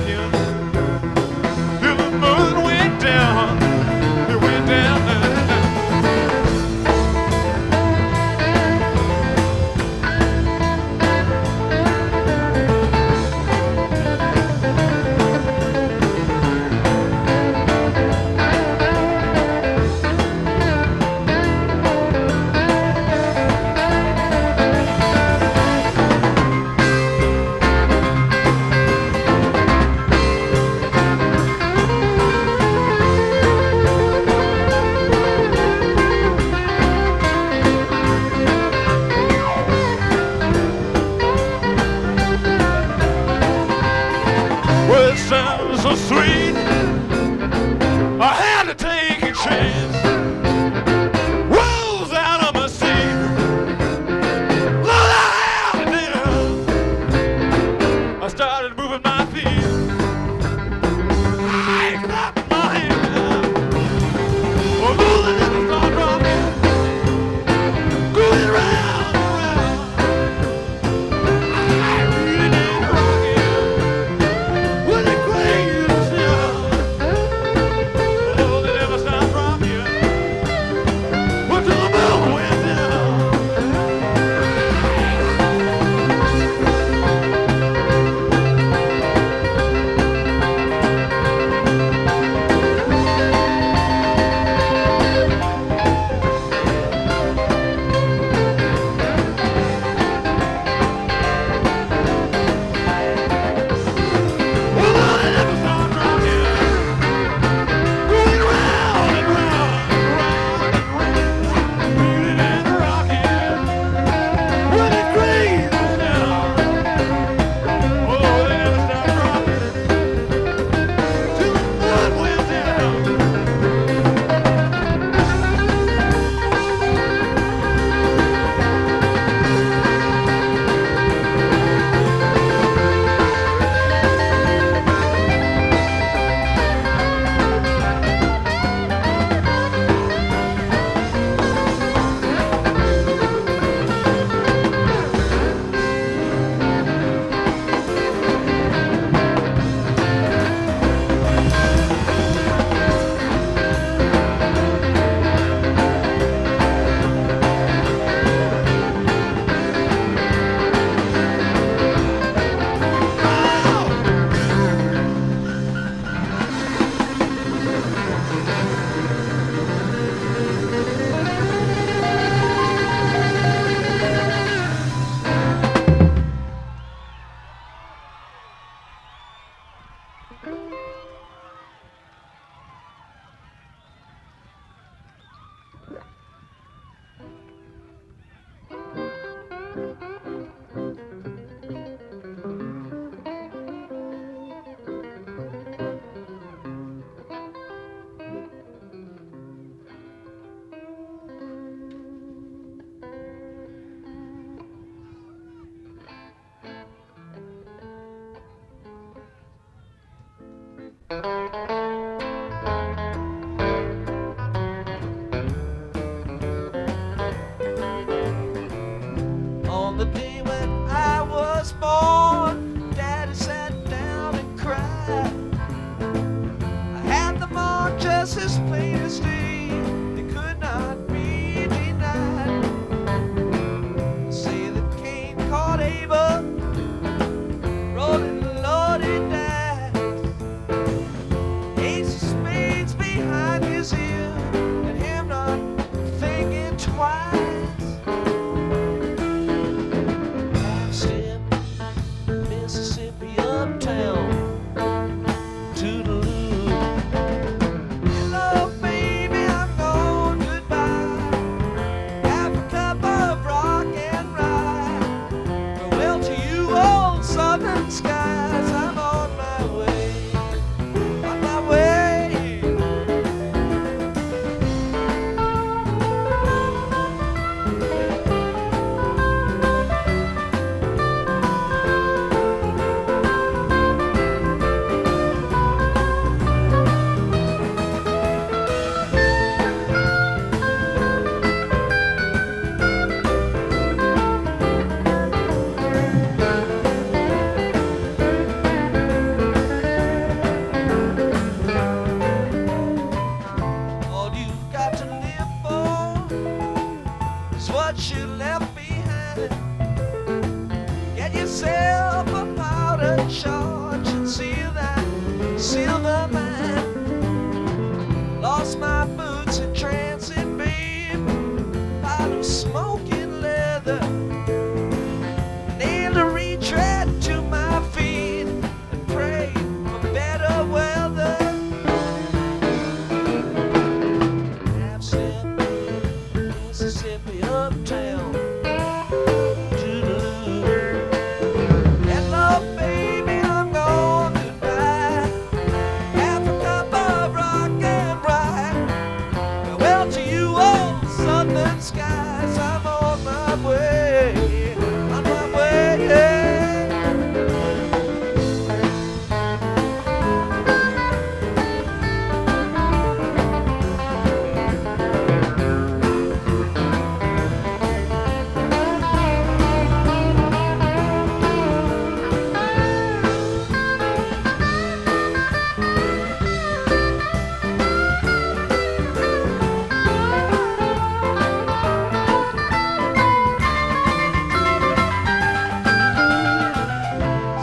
Yeah. On the day when I was born, Daddy sat down and cried. I had them on just as plain as day. They could not be denied. Say that Cain caught Abel, rolling the loaded dice. Ace of spades behind his ear, and him not thinking twice. Step, Mississippi, Uptown, Toodeloo. Hello, baby, I'm gone goodbye. Have a cup of rock and rye. Farewell to you, old southern skies. I'm on my way, on my way. All you've got to live for is what you left behind. Get yourself a powder charge and seal that silver mine. Lost my boots in transit, babe. Pile of smoking leather. Nailed a retread to my feet and prayed for better weather. Half step, Mississippi, Uptown, Toodeloo. Hello, baby, I'm gone goodbye. Half a cup of rock and rye. Farewell to you, old southern skies. I'm on my way, on my way.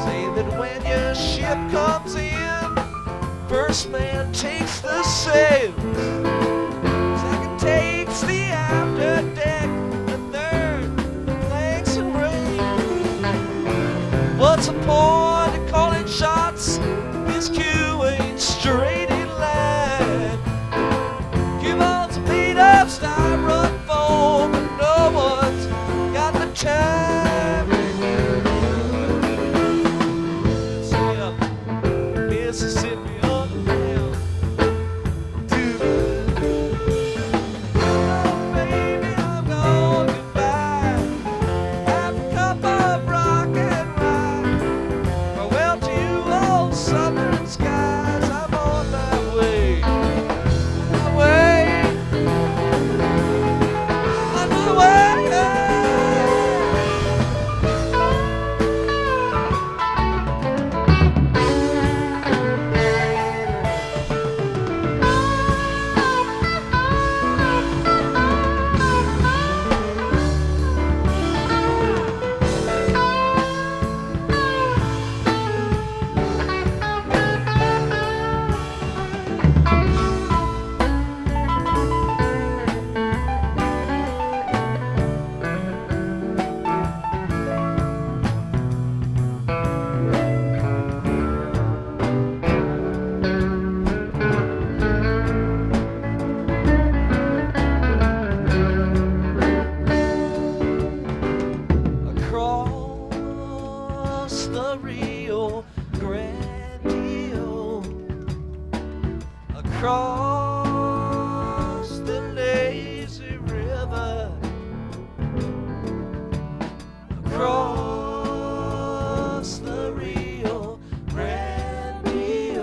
Say that when your ship comes in, first man takes the sails, second takes the after deck, the third planks and rails. What's the point of calling shots? His cue ain't straight in line. Cue balls are made of styrofoam, but no one's got the time. Step, Mississippi, Uptown, Toodeloo. Hello, baby, I'm gone goodbye. Have a cup of rock and rye. Farewell to you, old southern skies. I'm on my way, my way, on my way. Across the Rio Grande, across the lazy river, across the Rio Grande.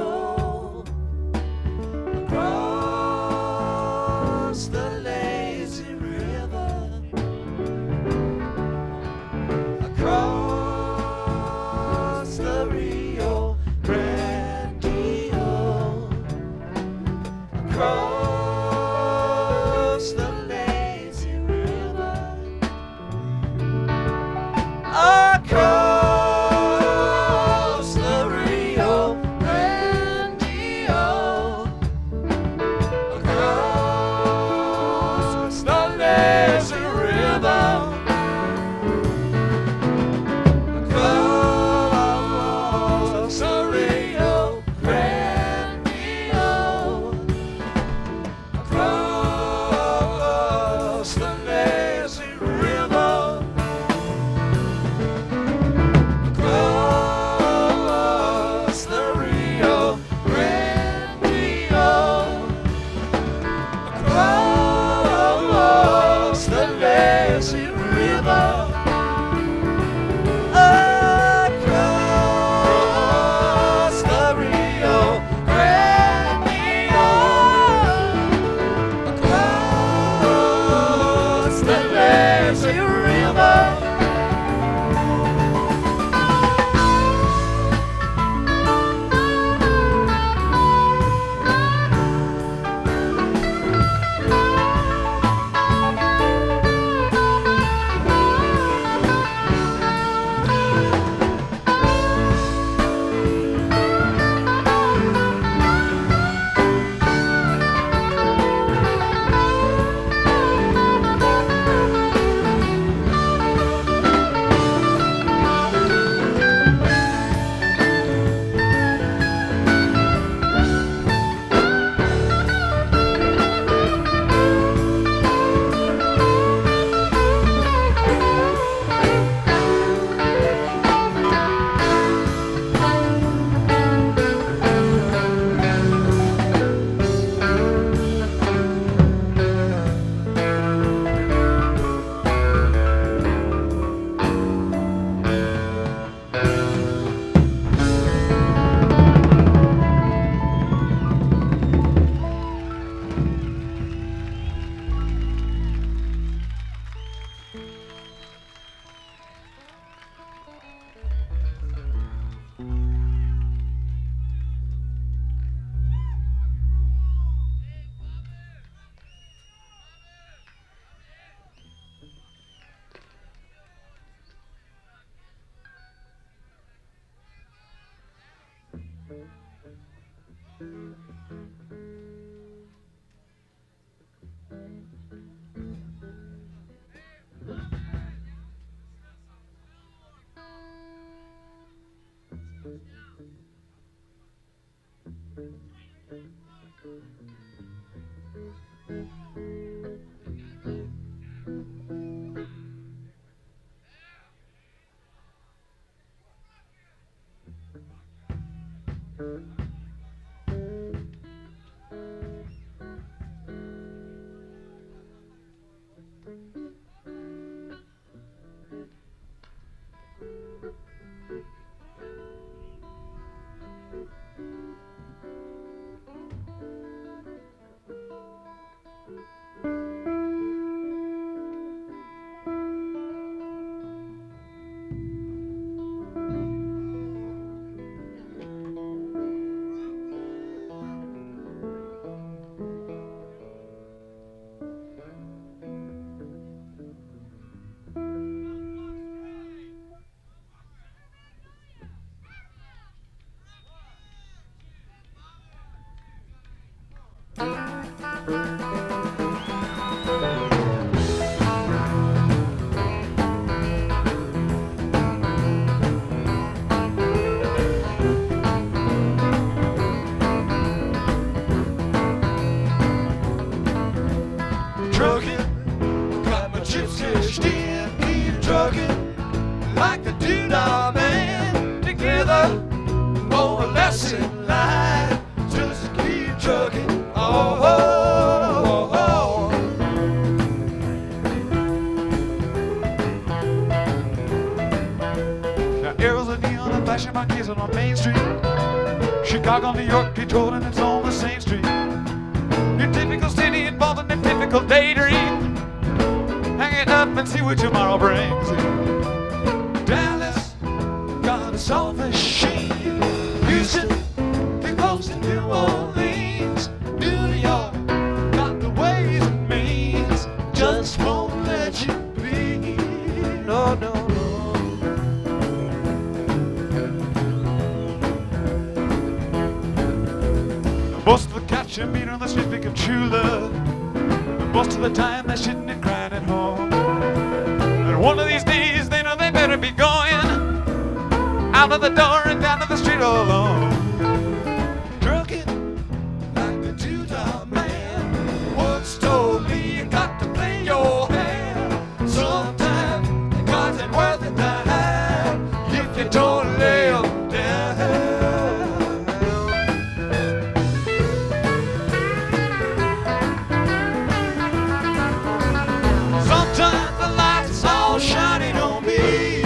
Truckin', got my chips cashed in, keep truckin' like the Toodeloo man. Together, more or less in line, just keep truckin'. Oh, oh, oh, oh. Now Arizona and flashing my keys on Main Street. Chicago, New York, Detroit, and it's on the same street. Your typical city involved in a typical daydream. Hang it up and see what tomorrow brings. Dallas, got a soul machine. Houston, be close to New Orleans. New York, got the ways and means. Just won't let you be. No, no, no. Most of the cats you meet on the street speak of true love. Most of the time they're sitting and crying at home. And one of these days they know they better be going out of the door and down to the street all alone. Truckin' like the Toodeloo man. Once told me you got to play your hand. Sometimes the cards ain't worth it now if you don't lay 'em down. Sometimes the lights all shining on me.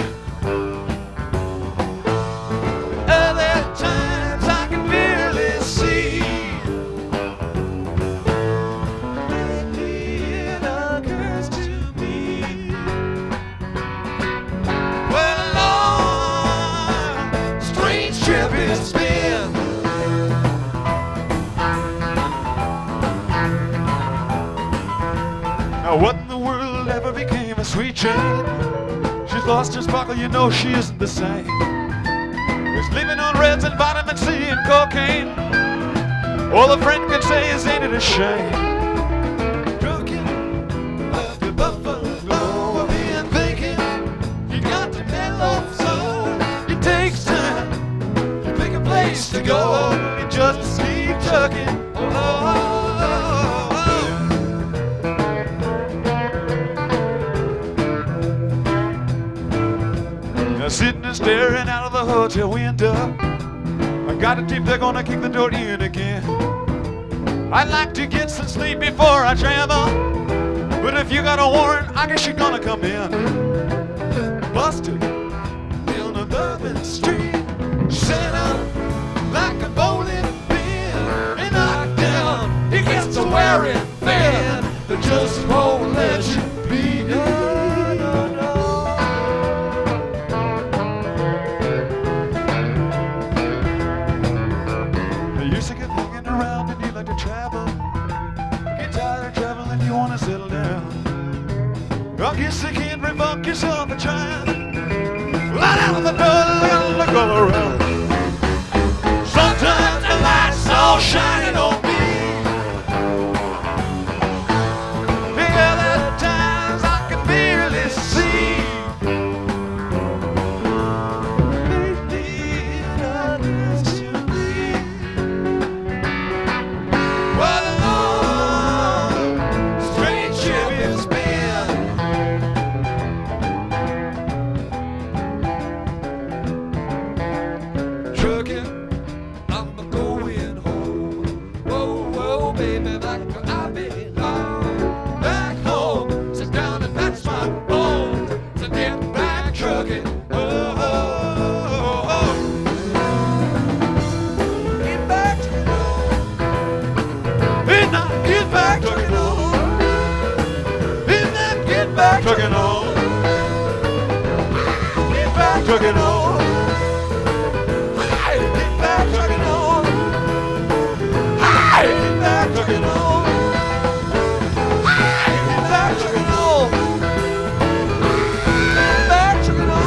Other times I can barely see. Lately it occurs to me, what a long, strange trip it's been. Now what in the world ever became a sweet Jane? She's lost her sparkle, you know she isn't the same. She's living on reds and vitamin C and cocaine. All a friend can say is, ain't it a shame? Truckin' left the buffalo. I've been thinking you got to mellow zone. It takes time. You pick a place to go. You just keep truckin'. Oh, oh, oh, oh. Now sitting and staring out of the hotel window, I got a tip they're gonna kick the door in again. I'd like to get some sleep before I travel, but if you got a warrant, I guess you're gonna come in. Busted in a Bourbon Street, set up like a bowling pin, and knocked down. It gets to wearing thin, that just won't let you be. No, no, no. You used to get hanging around and you like to travel. Get tired of traveling, you wanna settle down. I guess you can't rebuke yourself for trying. Right out of the door, let go. back, truckin' on. Hey, get back, truckin' on. Hey, get back, truckin' on. Hey, get back, truckin' on. Get back, truckin' on.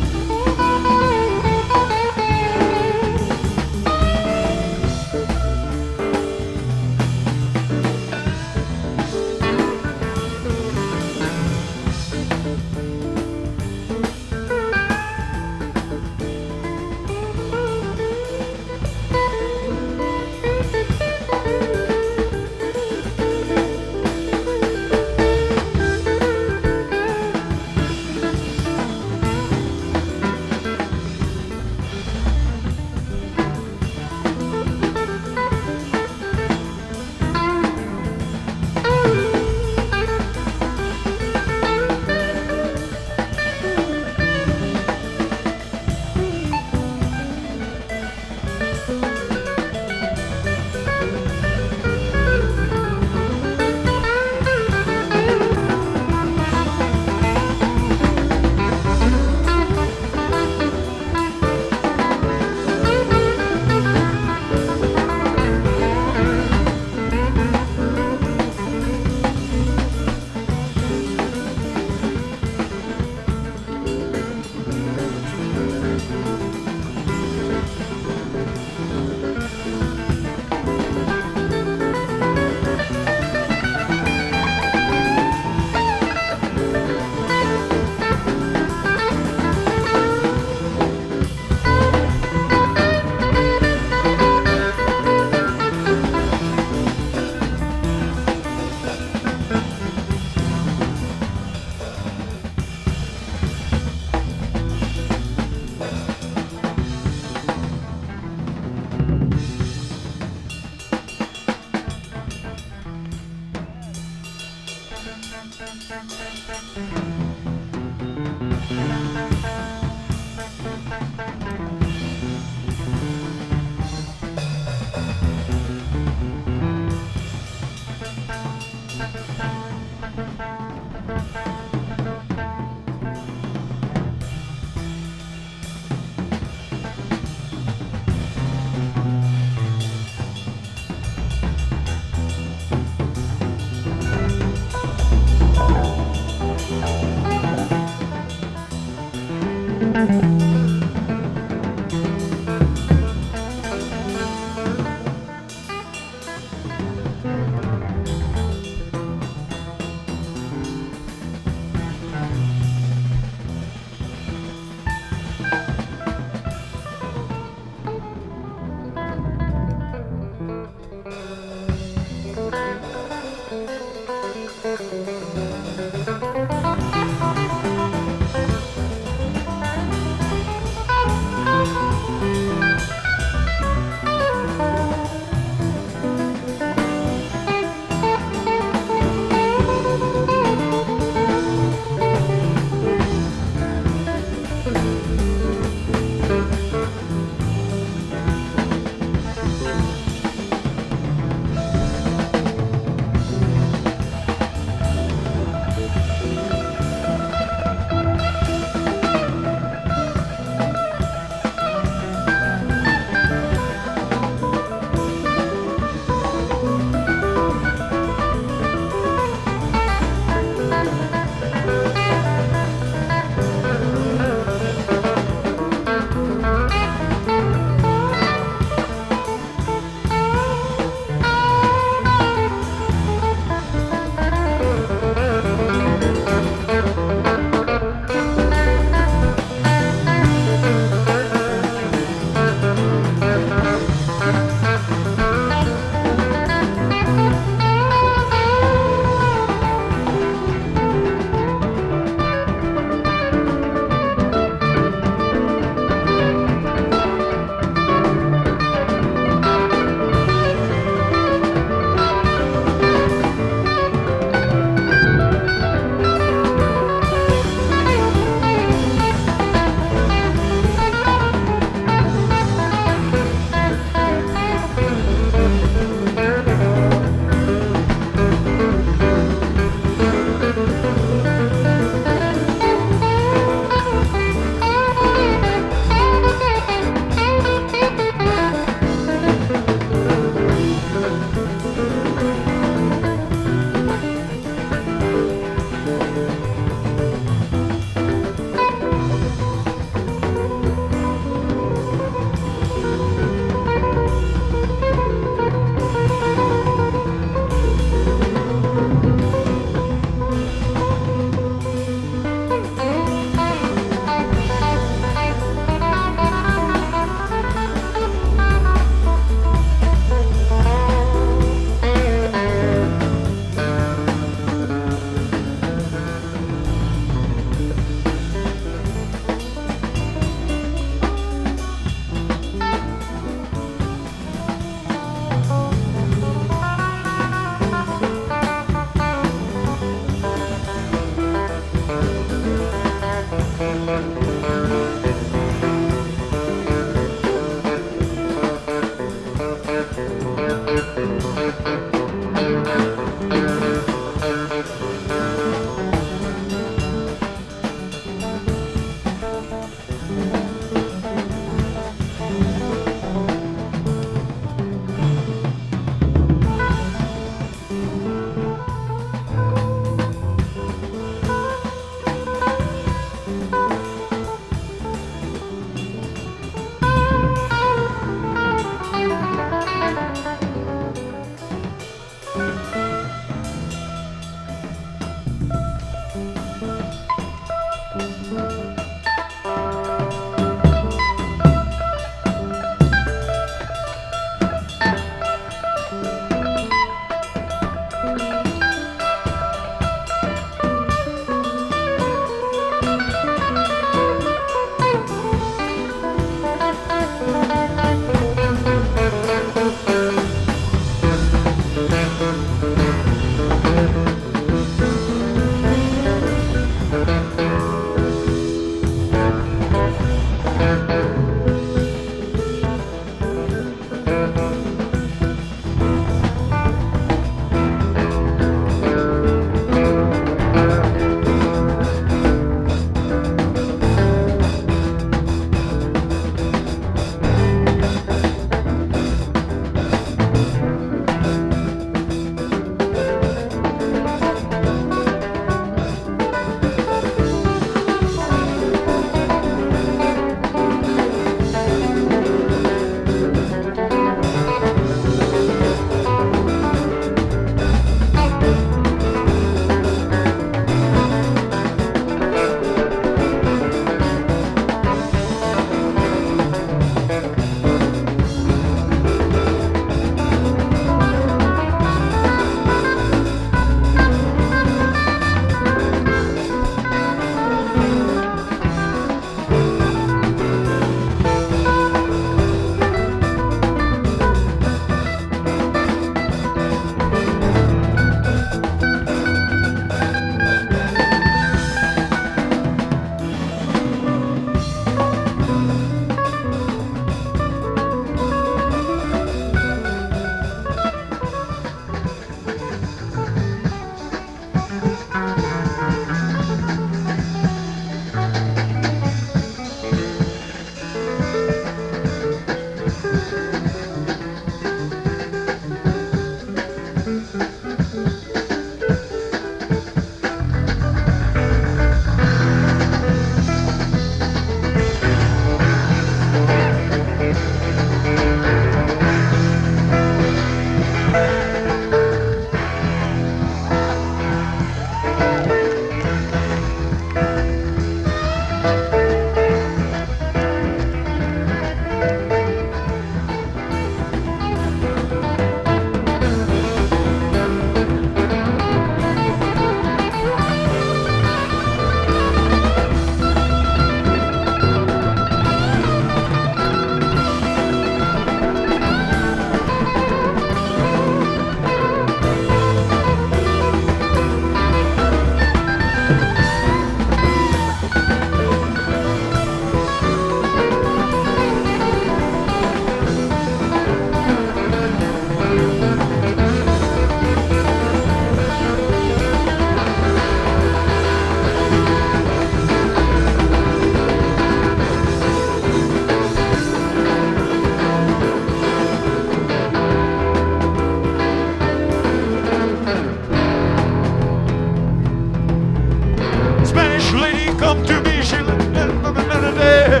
he come to me, she lived another day.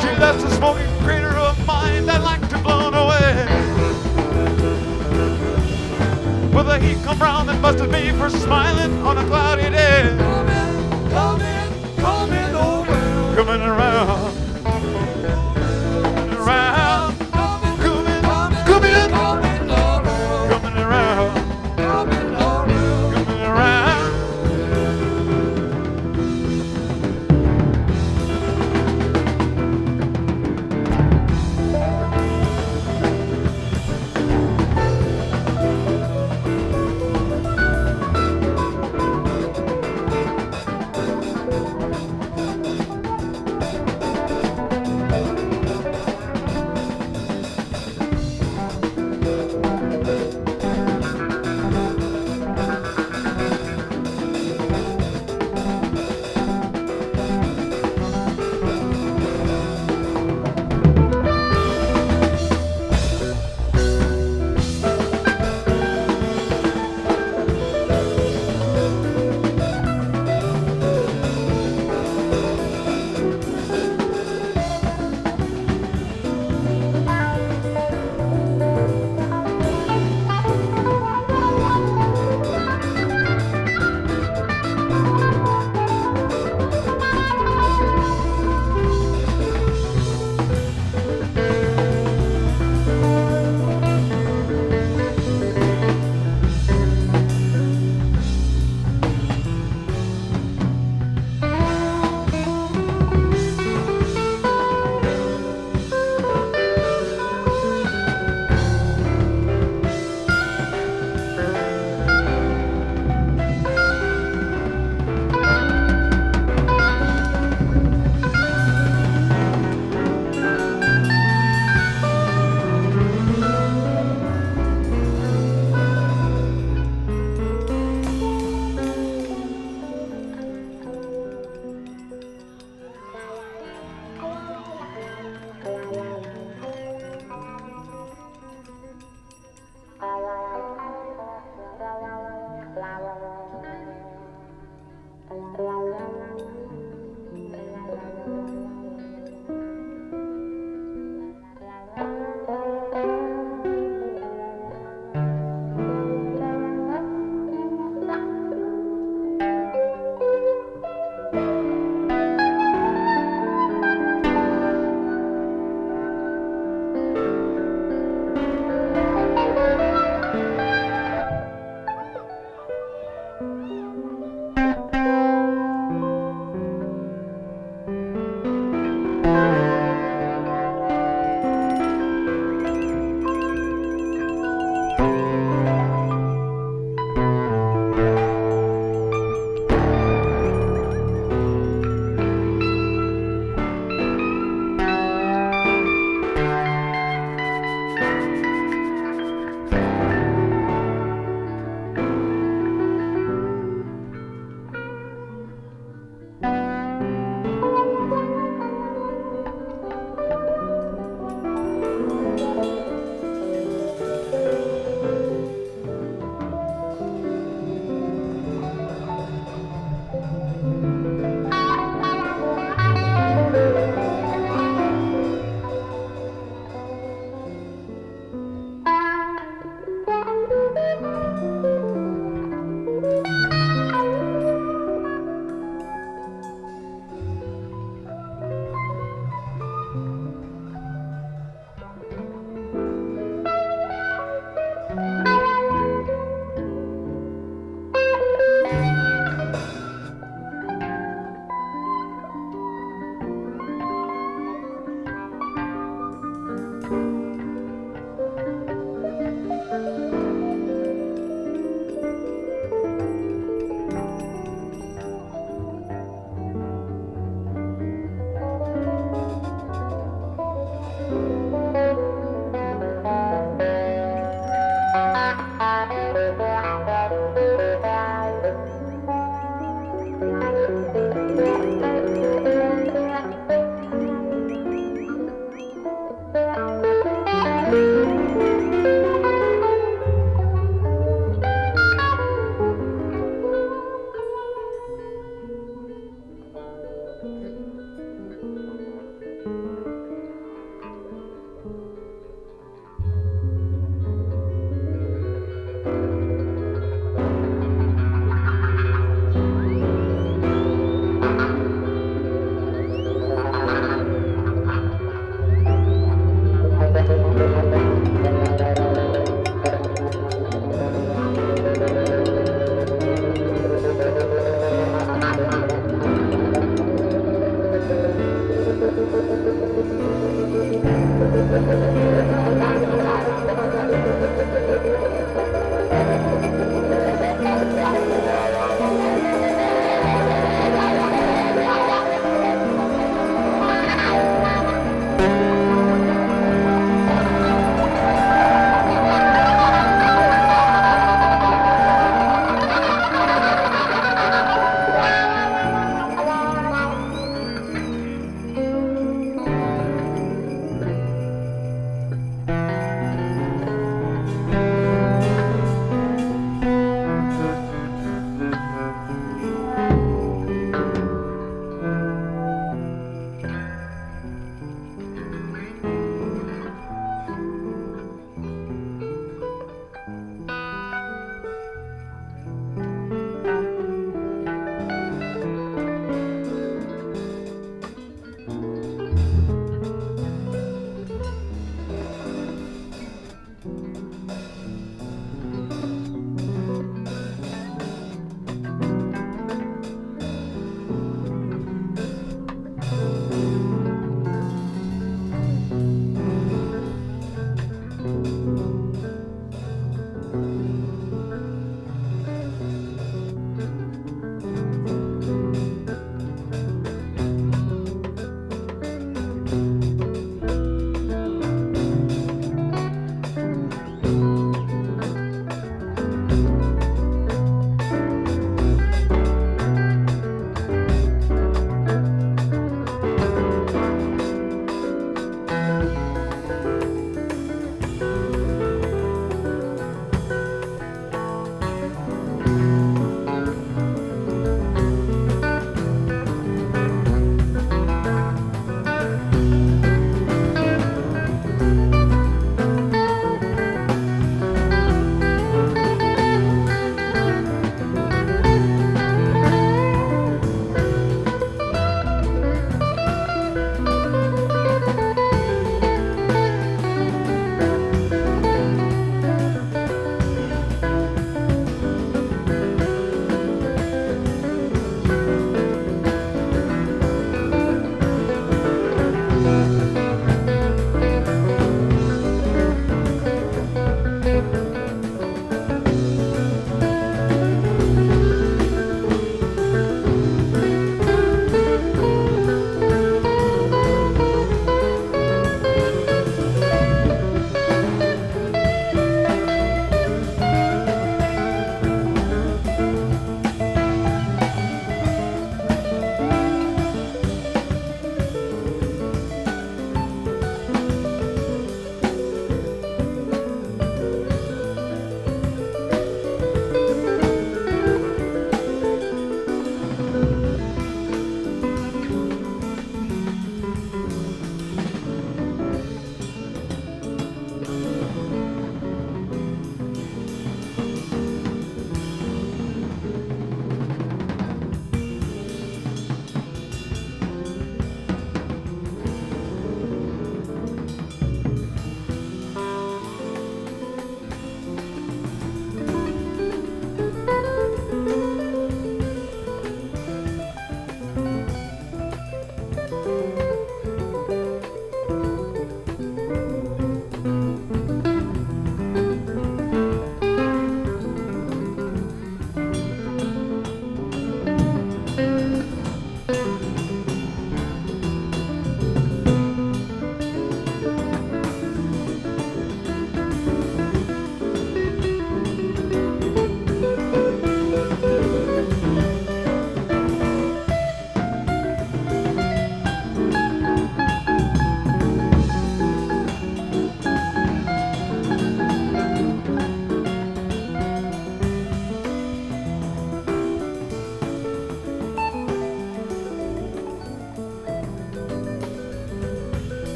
She left a smoking crater of mine that like to blown away. Whether he come round and busted me for smiling on a cloudy day. Coming over. Coming around. Around. Coming around. Coming around.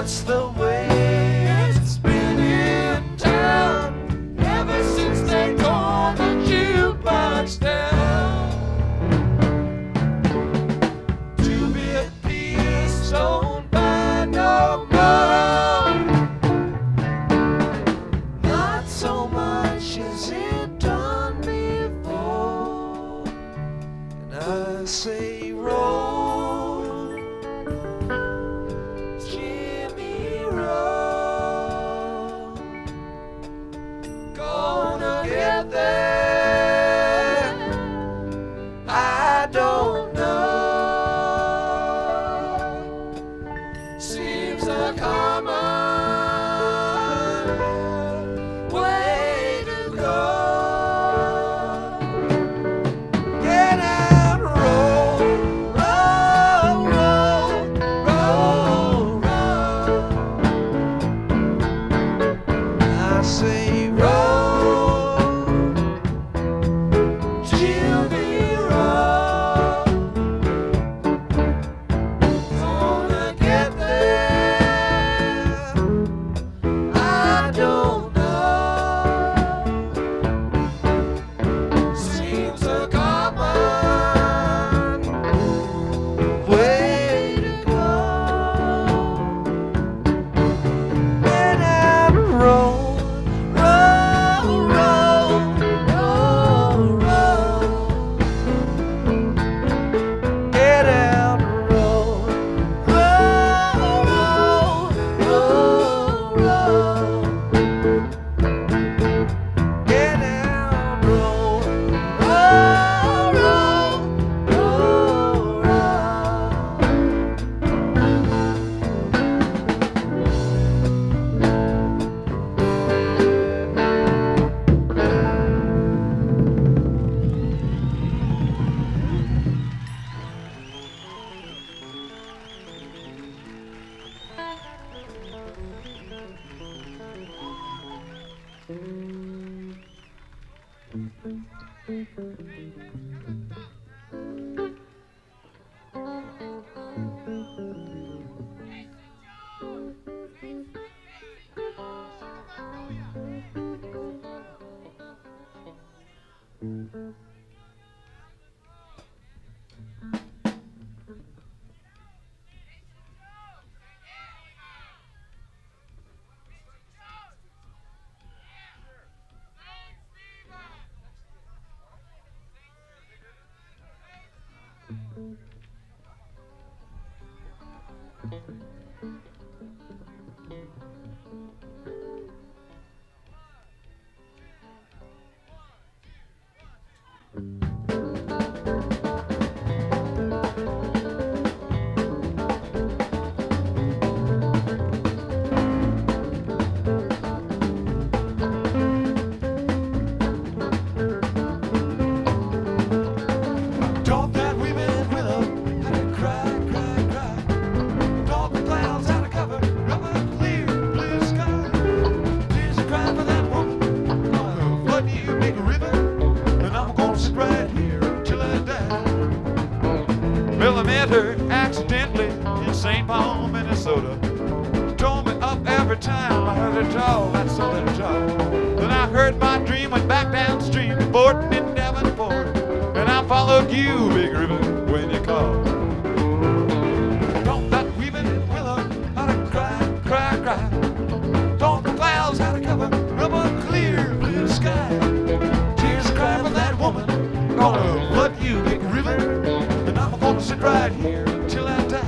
That's the way it's been in town ever since they tore the jukebox down. To be a piece owned by no more, not so much as it done before. And I say roll, Jimmy roll, gonna get there, I don't know. Seems a common way to go. Get out, roll, roll, roll, roll, roll. I say roll, Jimmy roll, gonna get there, I don't know. Seems a common way to go. Get out, roll, roll, roll, roll, roll. Get out, roll, roll, roll, roll, roll. Get out, roll, roll, roll, roll, Talk that women willow had to cry, cry, cry. Talk the clouds out of cover, rubber clear blue sky. Tears are crying for that woman. Gonna flood you, make a river, and I'm gonna sit right here until I die. Well, I met her accidentally in St. Paul, Minnesota. She told me up every time I heard her talk, that's all her talk. Then I heard my dream, went back downstream to Borton in Davenport. And I followed you, Big River, when you called. Don't that weeping willow how to cry, cry, cry. Don't the clouds how to cover rubber clear blue sky. Tears cry for that woman. Gonna flood you, Big River, and I'm gonna sit right here till I die.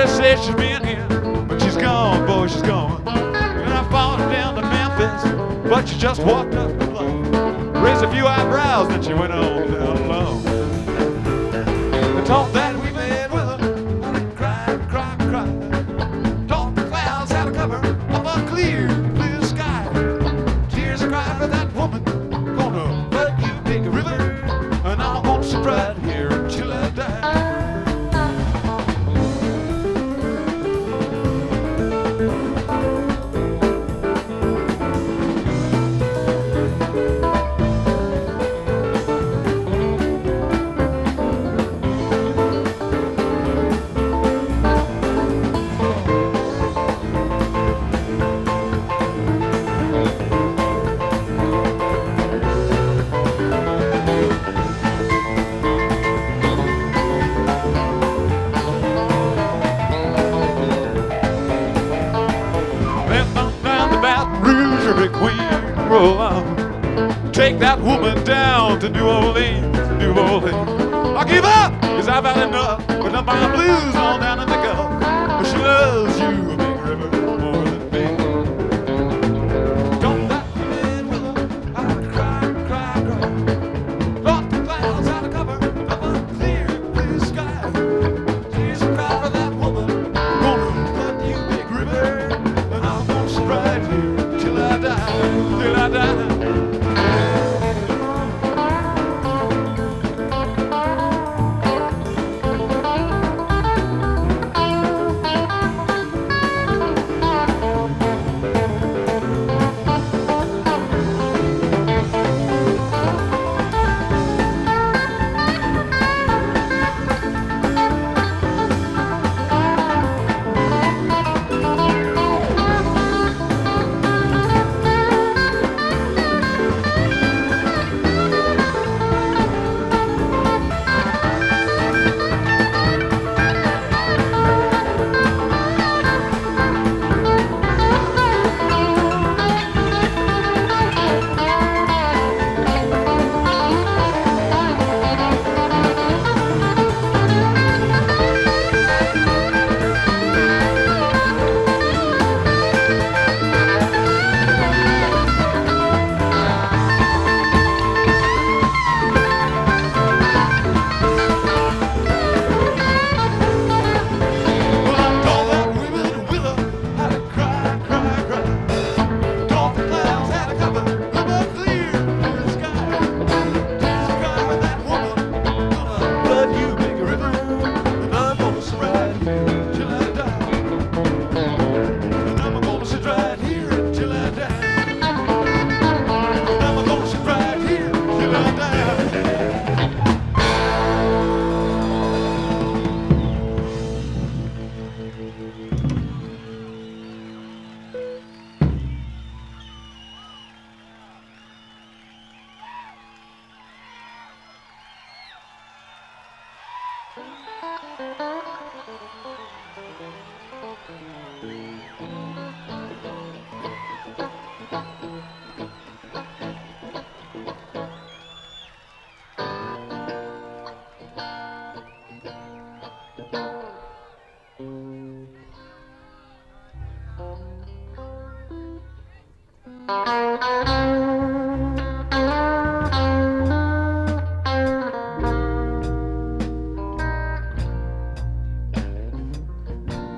Said she's been here, but she's gone, boy, she's gone. And I followed her down to Memphis, but she just walked up the bluff. Raised clouds, then she went on down along. They taught that we men with her, cry, cry, cry. Taught the clouds how to cover up a clear blue sky. Tears are crying for that woman, gonna flood you big river, and I'm gonna sit right here until I die. Take that woman down to New Orleans, New Orleans. I give up, cause I've had enough. Put up my blues all down in the Gulf. But she loves you, a big river, more than me. Don't that woman with her, I cry, cry, cry. Brought the clouds out of cover of a clear blue sky. Tears are cry for that woman, gonna flood you, big river. And I'm gonna sit right here till I die, till I die.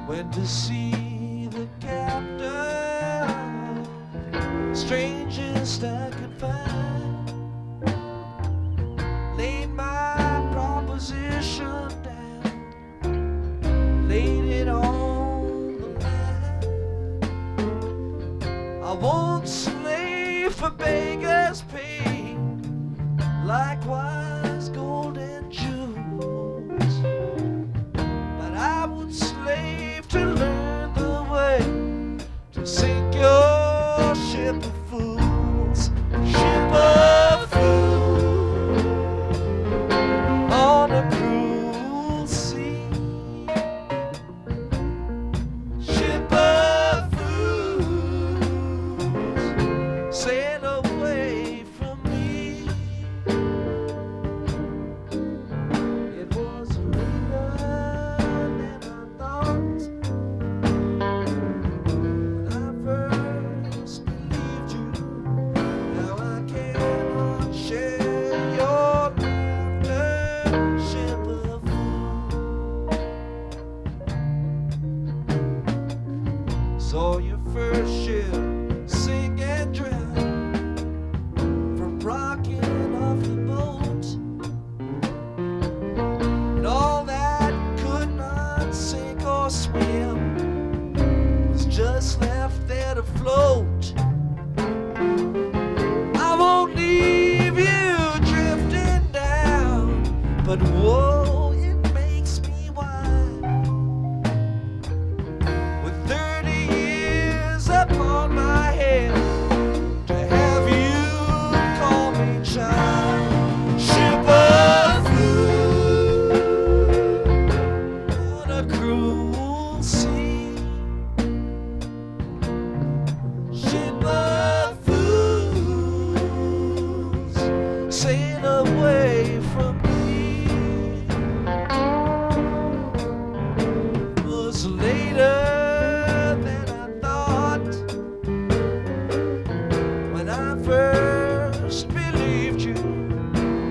Went to see the captain, strangest I could find. Laid my proposition down, laid it on the line. I won't slave for beggars' pay, likewise gold and jewels, but I would slave to learn the way to sink your ship of fools, ship of fools, on a cruel sea, ship of fools, sail away from me. But whoa, it makes me wild. With 30 years upon my head, to have you call me child. Ship of food on a cruel sea. Ship of fools sail away from me. It was later than I thought when I first believed you.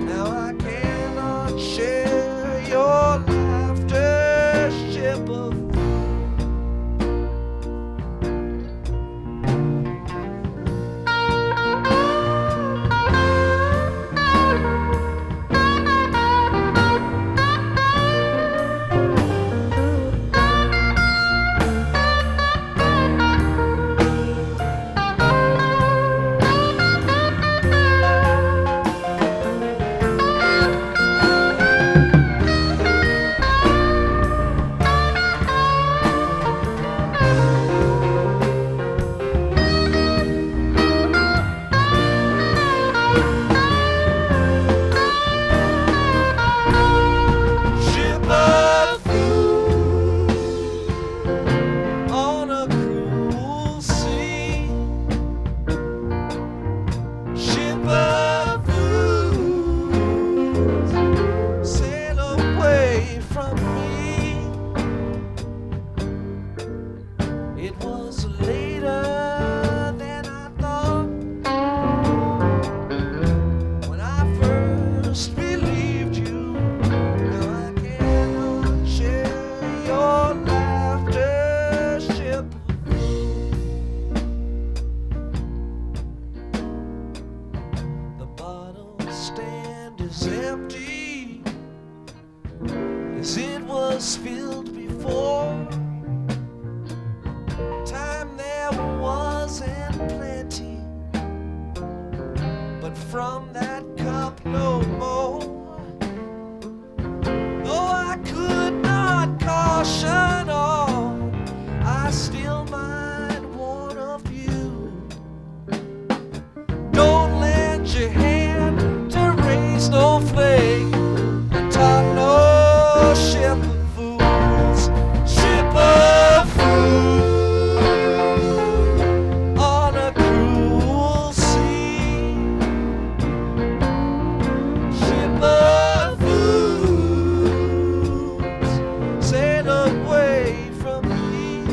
Now I cannot share your laughter, ship of ship of food on a cruel sea. Ship of fools sail away from me. It was later than I thought when I first believed you. Now I cannot share your laughter, ship of the bottle stand is empty as it was filled before. Time there wasn't plenty, but from that cup no more. Though I could not caution all, I still might warn of you. Don't lend your hand to raise no flake and top no ship of fools. Ship of fools on a cruel sea. Ship of fools sail away from me.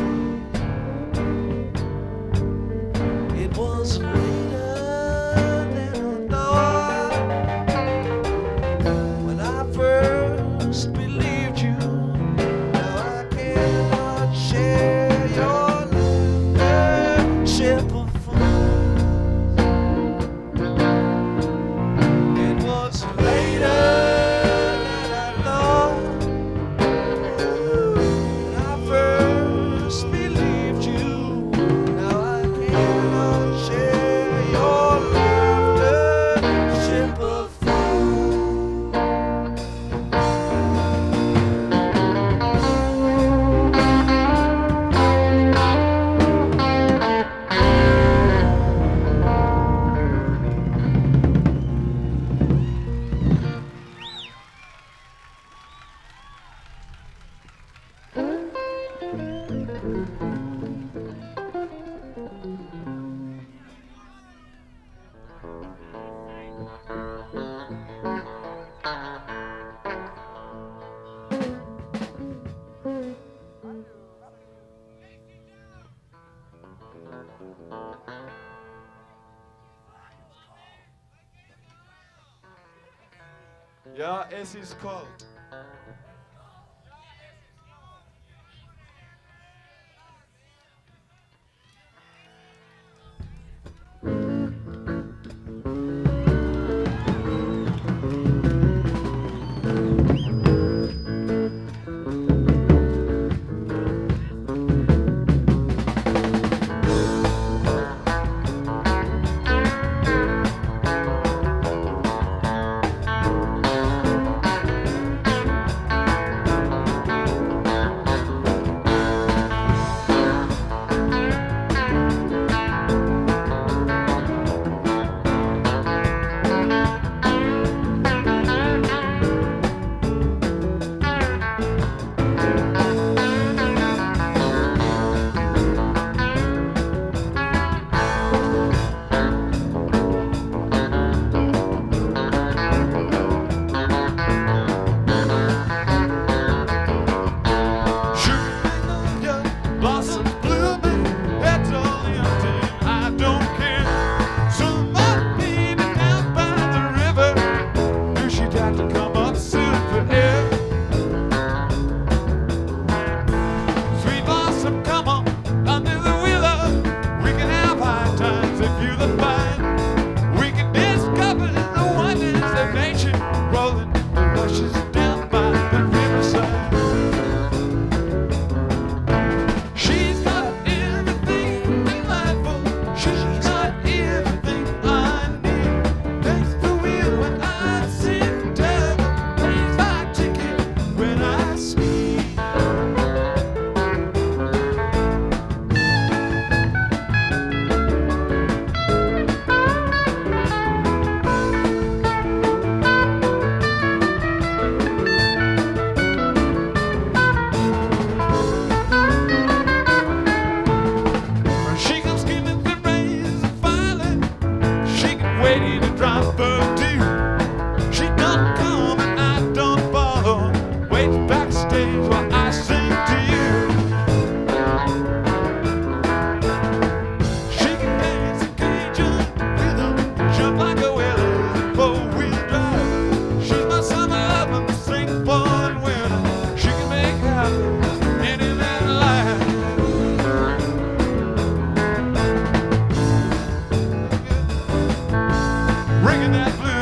It was later than I thought when I first believed you. Now I cannot share your laughter, ship of fools. It was later than I thought when I first believed you. Now I cannot share your laughter, ship of fools. Ja, es ist kalt.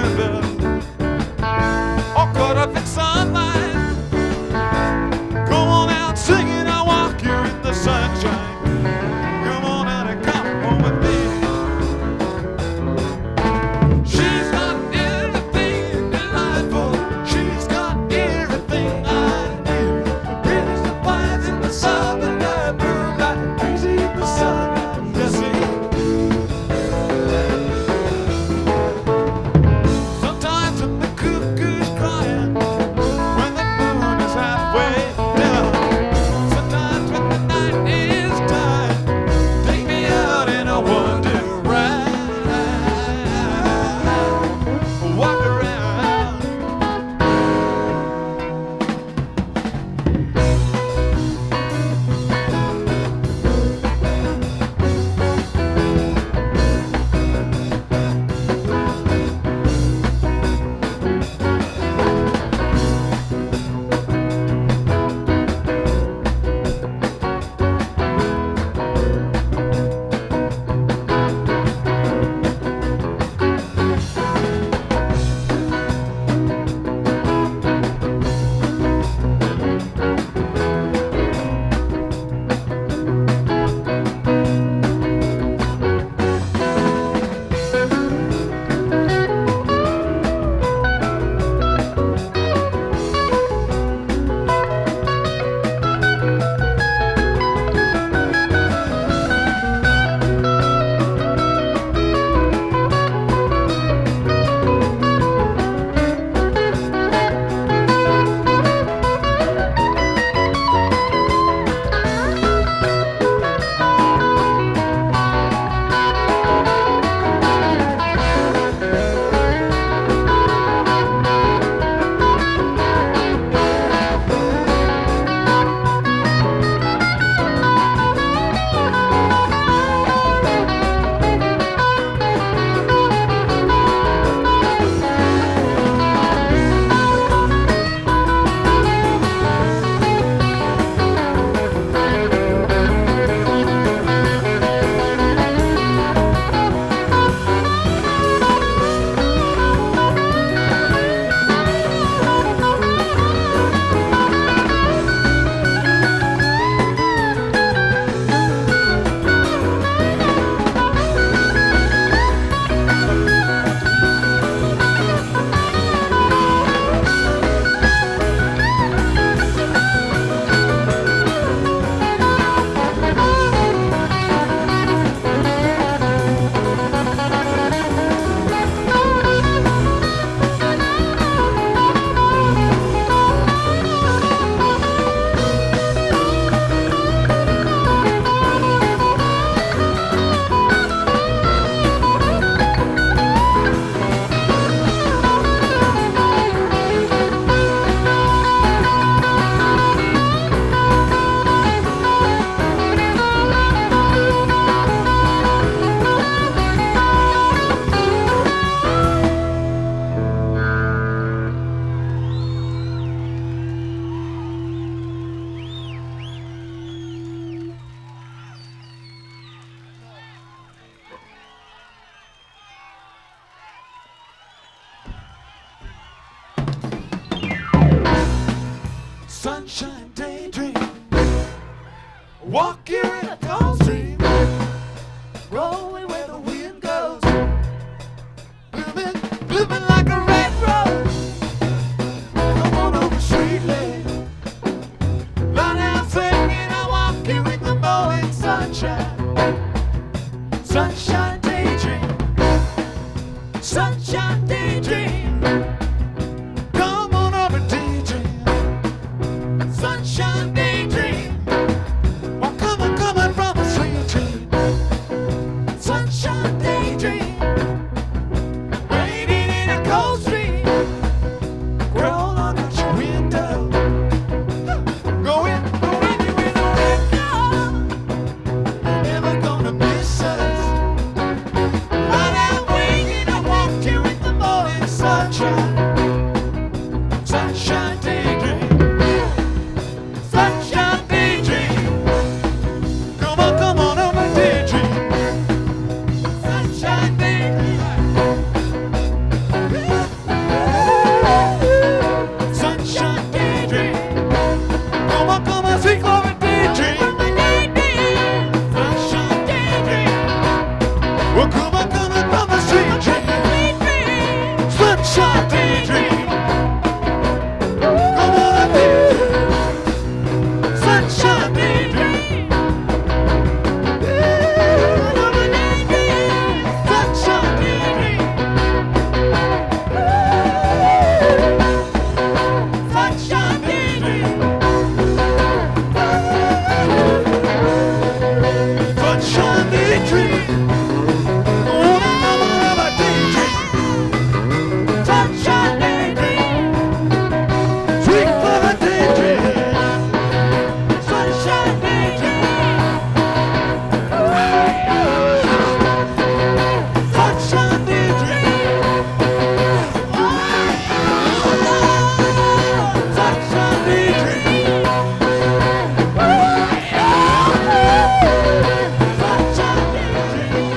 weather, all caught up in sunlight. Come on out singing, I'll walk you in the sunshine. Come on out and come home with me. She's got everything delightful. She's got everything I need. British the pines in the southern night, moonlight, crazy in the sunlight. Yes, sometimes when the cuckoo's crying, when the moon is halfway down, sometimes when the night is time, take me out in a wonder ride, walk around. Sunshine daydream, walk here in a cold stream, rolling where the wind goes, blooming like a red rose. Come on over, sweet lady, lie down singing, I walk you in the morning sunshine. Sunshine daydream, sunshine daydream. Come on over, daydream. Sunshine daydream. Well, coming from a sweet sunshine daydream. Come on, daydream. Sunshine daydream. Sunshine daydream. Sunshine daydream. Sunshine daydream. Sunshine daydream. Sweet mother daydream. Sunshine daydream. Sunshine daydream. Sunshine daydream. Sunshine daydream.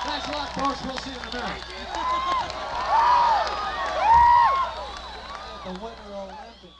Thanks a lot, folks. We'll see you in a minute. The Winter Olympics.